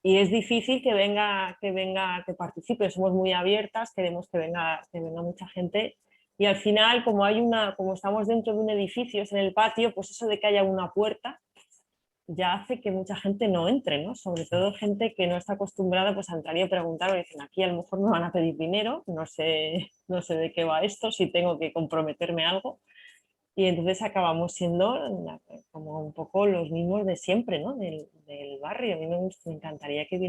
y es difícil que participe. Somos muy abiertas, queremos que venga mucha gente. Y al final, como estamos dentro de un edificio, es en el patio, pues eso de que haya una puerta ya hace que mucha gente no entre, ¿no? Sobre todo gente que no está acostumbrada pues, a entrar y a preguntar, o dicen, aquí a lo mejor me van a pedir dinero, no sé de qué va esto, si tengo que comprometerme a algo. Y entonces acabamos siendo como un poco los mismos de siempre, ¿no? Del barrio. A mí me encantaría que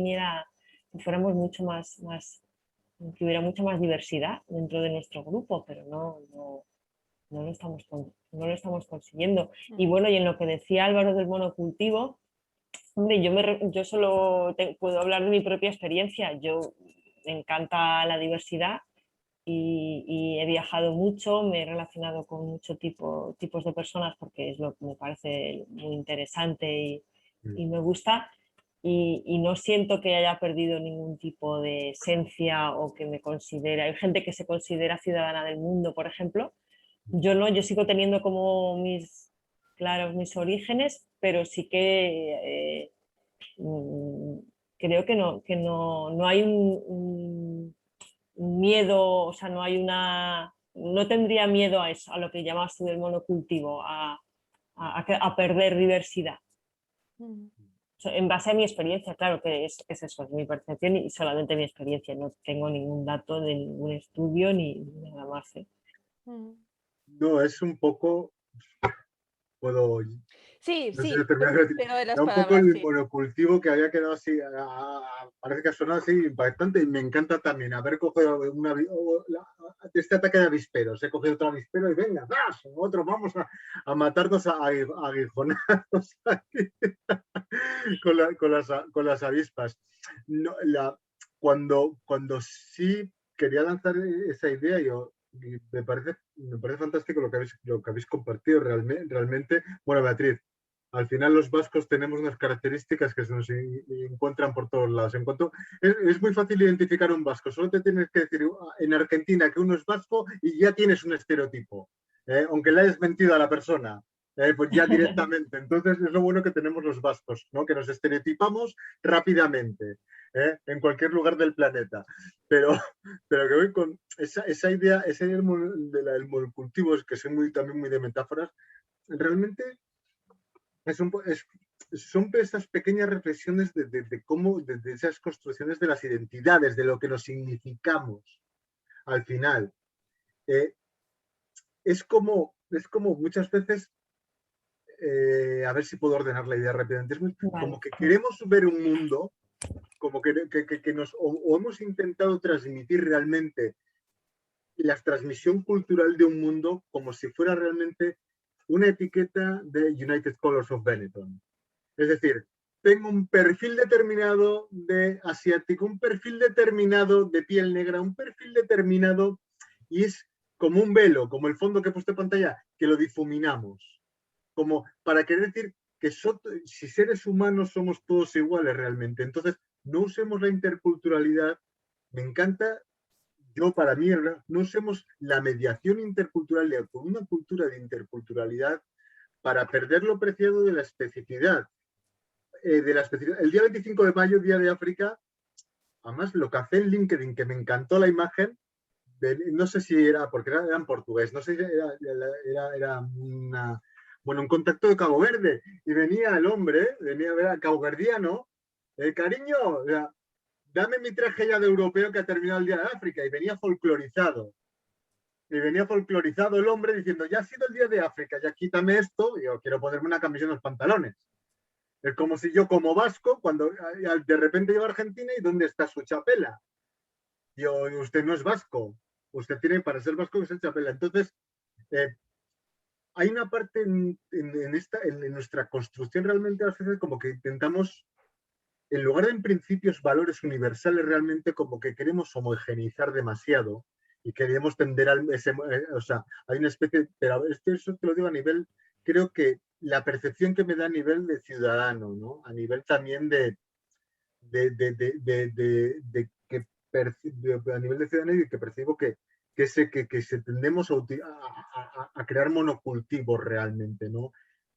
fuéramos mucho más, que hubiera mucha más diversidad dentro de nuestro grupo, pero no lo estamos consiguiendo. Y bueno, y en lo que decía Álvaro del monocultivo, hombre, yo solo puedo hablar de mi propia experiencia. Me encanta la diversidad y he viajado mucho, me he relacionado con muchos tipos de personas porque es lo que me parece muy interesante y me gusta. Y no siento que haya perdido ningún tipo de esencia o que me considere. Hay gente que se considera ciudadana del mundo, por ejemplo. Yo no, yo sigo teniendo como mis orígenes, pero sí que creo que no hay un miedo, o sea, no tendría miedo a eso, a lo que llamas tú del monocultivo, a perder diversidad. En base a mi experiencia, claro que es eso, es mi percepción y solamente mi experiencia, no tengo ningún dato de ningún estudio ni nada más. No, es un poco, puedo... Sí, No sé sí, si terminar de decir. pero de las Era un poco palabras, el sí. monocultivo que había quedado así, parece que ha sonado así impactante y me encanta también haber cogido este ataque de avisperos. He cogido otro avispero y venga, ¡das! Otro, vamos a matarnos a aguijonazos con las avispas. No, cuando sí quería lanzar esa idea, me parece fantástico lo que habéis compartido realmente. Bueno, Beatriz, al final los vascos tenemos unas características que se nos encuentran por todos lados. Es muy fácil identificar un vasco, solo te tienes que decir en Argentina que uno es vasco y ya tienes un estereotipo, aunque le hayas mentido a la persona. Pues ya directamente. Entonces es lo bueno que tenemos los vascos, ¿no? Que nos estereotipamos rápidamente en cualquier lugar del planeta. Pero que voy con esa idea del monocultivo, que soy también muy de metáforas, realmente son esas pequeñas reflexiones de cómo, de esas construcciones de las identidades, de lo que nos significamos al final. Es como muchas veces, a ver si puedo ordenar la idea rápidamente, como que queremos ver un mundo, como que o hemos intentado transmitir realmente la transmisión cultural de un mundo como si fuera realmente una etiqueta de United Colors of Benetton. Es decir, tengo un perfil determinado de asiático, un perfil determinado de piel negra, un perfil determinado, y es como un velo, como el fondo que he puesto en pantalla, que lo difuminamos. Como para querer decir que si seres humanos somos todos iguales realmente. Entonces, no usemos la interculturalidad. Me encanta, para mí, no usemos la mediación intercultural con una cultura de interculturalidad para perder lo preciado de la especificidad. El día 25 de mayo, Día de África, además lo que hace en LinkedIn, que me encantó la imagen, no sé si era, porque era en portugués, no sé si era un contacto de Cabo Verde, y venía el hombre, venía a ver al caboverdiano, cariño, dame mi traje ya de europeo que ha terminado el Día de África, y venía folclorizado. Y venía folclorizado el hombre diciendo, ya ha sido el Día de África, ya quítame esto, y yo quiero ponerme una camisa en los pantalones. Es como si yo, como vasco, cuando de repente llego a Argentina y ¿dónde está su chapela? Yo, usted no es vasco. Usted tiene, para ser vasco, que ser chapela. Entonces, hay una parte en nuestra construcción realmente, a veces, como que intentamos, en lugar de en principios valores universales, realmente como que queremos homogeneizar demasiado y queremos tender o sea, hay una especie, pero eso te lo digo a nivel, creo que la percepción que me da a nivel de ciudadano, ¿no? A nivel también a nivel de ciudadano y que percibo que se tendemos a crear monocultivos realmente, ¿no?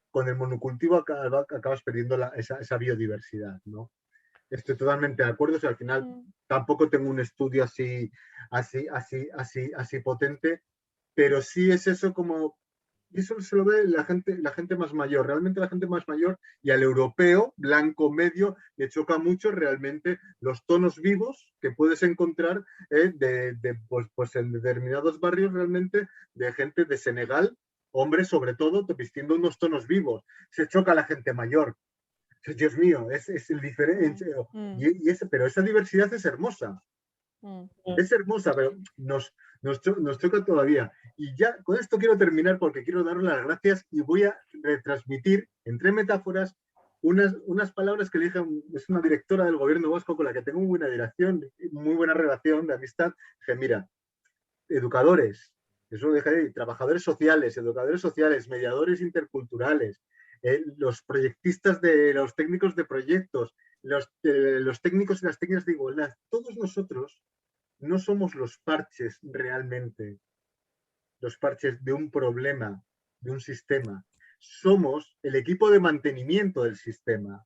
Con el monocultivo acabas perdiendo esa biodiversidad, ¿no? Estoy totalmente de acuerdo. O sea, al final tampoco tengo un estudio así potente, pero sí es eso como, y eso se lo ve la gente más mayor. Realmente la gente más mayor y al europeo, blanco medio, le choca mucho realmente los tonos vivos que puedes encontrar pues en determinados barrios realmente de gente de Senegal, hombres sobre todo, vistiendo unos tonos vivos. Se choca a la gente mayor. Dios mío, es el diferente. Pero esa diversidad es hermosa. Es hermosa, pero nos choca todavía. Y ya con esto quiero terminar porque quiero darle las gracias y voy a retransmitir entre metáforas unas palabras que le dije, es una directora del gobierno vasco con la que tengo muy buena relación de amistad. Dije, mira, educadores, eso lo dejé ahí, trabajadores sociales, mediadores interculturales, los proyectistas los técnicos de proyectos, los técnicos y las técnicas de igualdad, todos nosotros no somos los parches realmente, los parches de un problema, de un sistema. Somos el equipo de mantenimiento del sistema.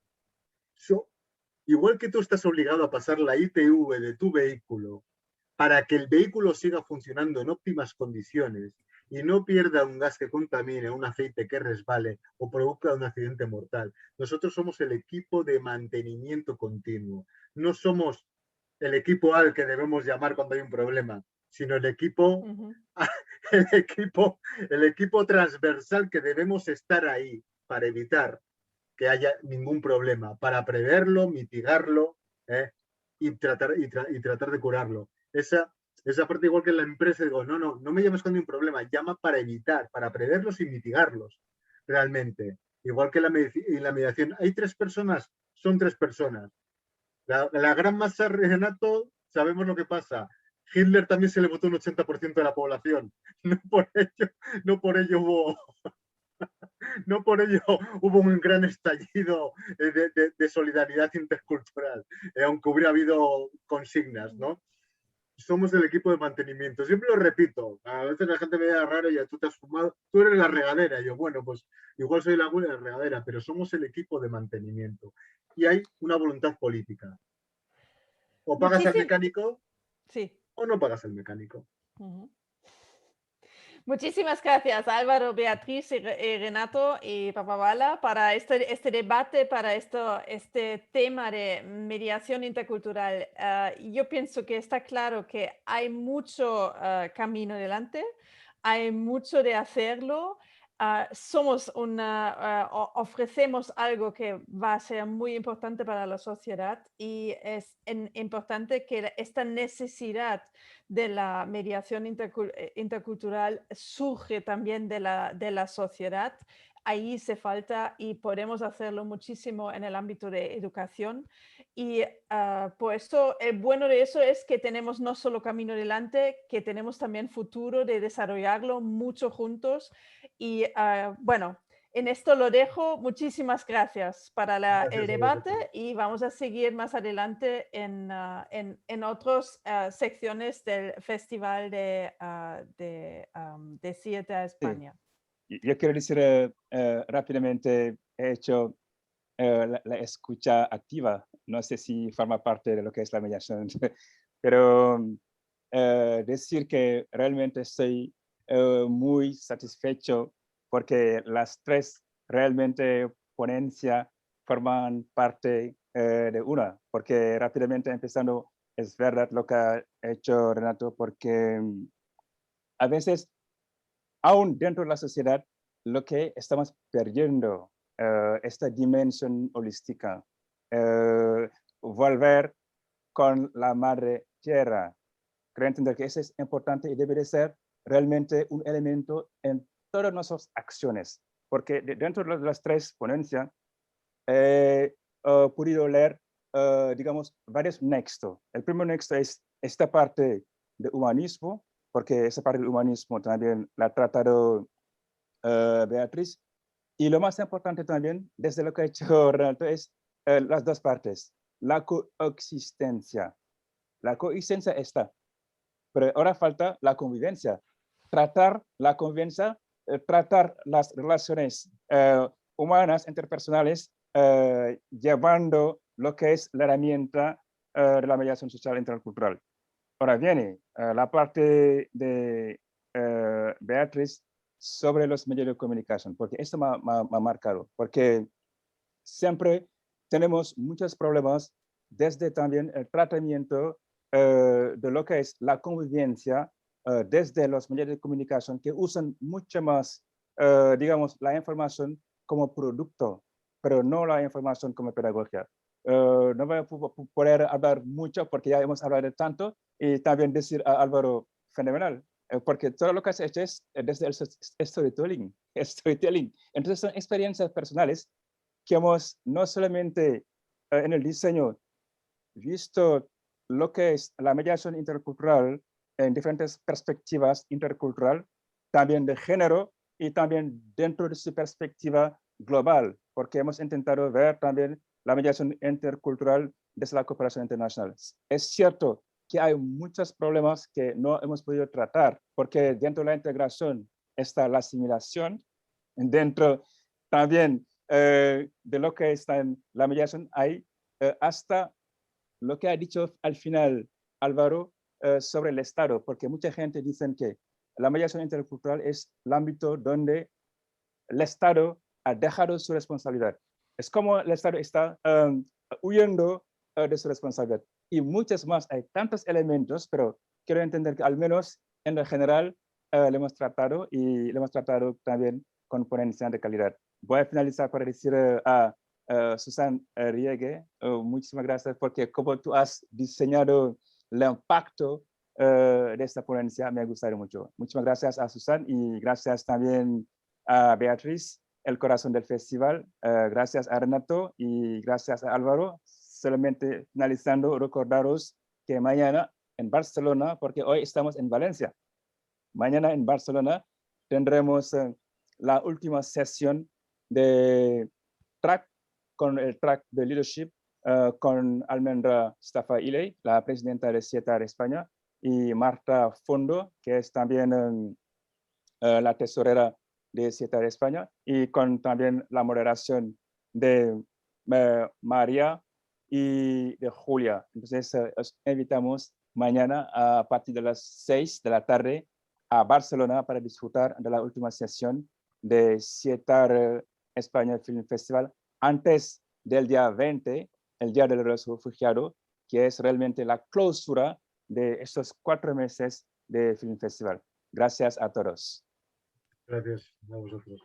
Igual que tú estás obligado a pasar la ITV de tu vehículo para que el vehículo siga funcionando en óptimas condiciones y no pierda un gas que contamine, un aceite que resbale o provoca un accidente mortal. Nosotros somos el equipo de mantenimiento continuo. No somos el equipo al que debemos llamar cuando hay un problema, sino el equipo transversal que debemos estar ahí para evitar que haya ningún problema, para preverlo, mitigarlo y tratar de curarlo. Esa parte, igual que en la empresa, digo, no me llames cuando hay un problema, llama para evitar, para preverlos y mitigarlos, realmente. Igual que en la mediación, hay 3 personas, son 3 personas. La gran masa, Renato, sabemos lo que pasa. Hitler también se le votó un 80% de la población. No por ello hubo un gran estallido de solidaridad intercultural, aunque hubiera habido consignas, ¿no? Somos el equipo de mantenimiento. Siempre lo repito. A veces la gente me da raro y tú te has fumado. Tú eres la regadera. Y yo, bueno, pues igual soy la abuela de la regadera, pero somos el equipo de mantenimiento. Y hay una voluntad política. O pagas al mecánico o no pagas al mecánico. Muchísimas gracias, Álvaro, Beatriz y Renato y Papabala, para este debate, para este tema de mediación intercultural. Yo pienso que está claro que hay mucho camino delante, hay mucho de hacerlo. Ofrecemos algo que va a ser muy importante para la sociedad y es importante que esta necesidad de la mediación intercultural surge también de la sociedad. Ahí se falta y podemos hacerlo muchísimo en el ámbito de educación. Y por esto, bueno de eso es que tenemos no solo camino delante, que tenemos también futuro de desarrollarlo mucho juntos. Y bueno, en esto lo dejo. Muchísimas gracias para el debate y vamos a seguir más adelante en otras secciones del Festival de Siete España. Sí. Yo quiero decir rápidamente, he hecho la escucha activa. No sé si forma parte de lo que es la mediación, pero decir que realmente estoy muy satisfecho porque las 3 realmente ponencias forman parte de una, porque rápidamente empezando, es verdad lo que ha hecho Renato, porque a veces, aún dentro de la sociedad, lo que estamos perdiendo, esta dimensión holística, volver con la madre tierra. Creo entender que eso es importante y debe de ser realmente un elemento en todas nuestras acciones, porque dentro de las 3 ponencias he podido leer, digamos, varios nexos. El primer nexo es esta parte de humanismo, porque esa parte del humanismo también la ha tratado Beatriz. Y lo más importante también, desde lo que ha hecho Renato, es las 2 partes. La coexistencia. La coexistencia está, pero ahora falta la convivencia. Tratar la convivencia, tratar las relaciones humanas, interpersonales, llevando lo que es la herramienta de la mediación social intercultural. Ahora viene la parte de Beatriz sobre los medios de comunicación, porque esto me ha marcado, porque siempre tenemos muchos problemas desde también el tratamiento de lo que es la convivencia desde los medios de comunicación que usan mucho más, digamos, la información como producto, pero no la información como pedagogía. No voy a poder hablar mucho porque ya hemos hablado de tanto y también decir a Álvaro, fenomenal, porque todo lo que has hecho es desde el storytelling. Entonces son experiencias personales que hemos no solamente en el diseño visto lo que es la mediación intercultural en diferentes perspectivas intercultural, también de género y también dentro de su perspectiva global, porque hemos intentado ver también la mediación intercultural desde la cooperación internacional. Es cierto que hay muchos problemas que no hemos podido tratar, porque dentro de la integración está la asimilación, dentro también de lo que está en la mediación hay hasta lo que ha dicho al final Álvaro sobre el Estado, porque mucha gente dice que la mediación intercultural es el ámbito donde el Estado ha dejado su responsabilidad. Es como el Estado está huyendo de su responsabilidad. Y muchos más, hay tantos elementos, pero quiero entender que al menos en lo general lo hemos tratado y lo hemos tratado también con ponencia de calidad. Voy a finalizar para decir a Susan Riegue, muchísimas gracias porque como tú has diseñado el impacto de esta ponencia, me ha gustado mucho. Muchísimas gracias a Susan y gracias también a Beatriz, el corazón del festival. Gracias a Renato y gracias a Álvaro. Solamente finalizando, recordaros que mañana en Barcelona, porque hoy estamos en Valencia, mañana en Barcelona tendremos la última sesión de track con el track de leadership con Almendra Stafa-Iley, la presidenta de CIETAR España, y Marta Fondo, que es también la tesorera de CIETAR España, y con también la moderación de María y de Julia. Entonces, os invitamos mañana a partir de las 6 de la tarde a Barcelona para disfrutar de la última sesión de CIETAR España Film Festival antes del día 20, el Día del Refugiado, que es realmente la clausura de estos 4 meses de Film Festival. Gracias a todos. Gracias a vosotros.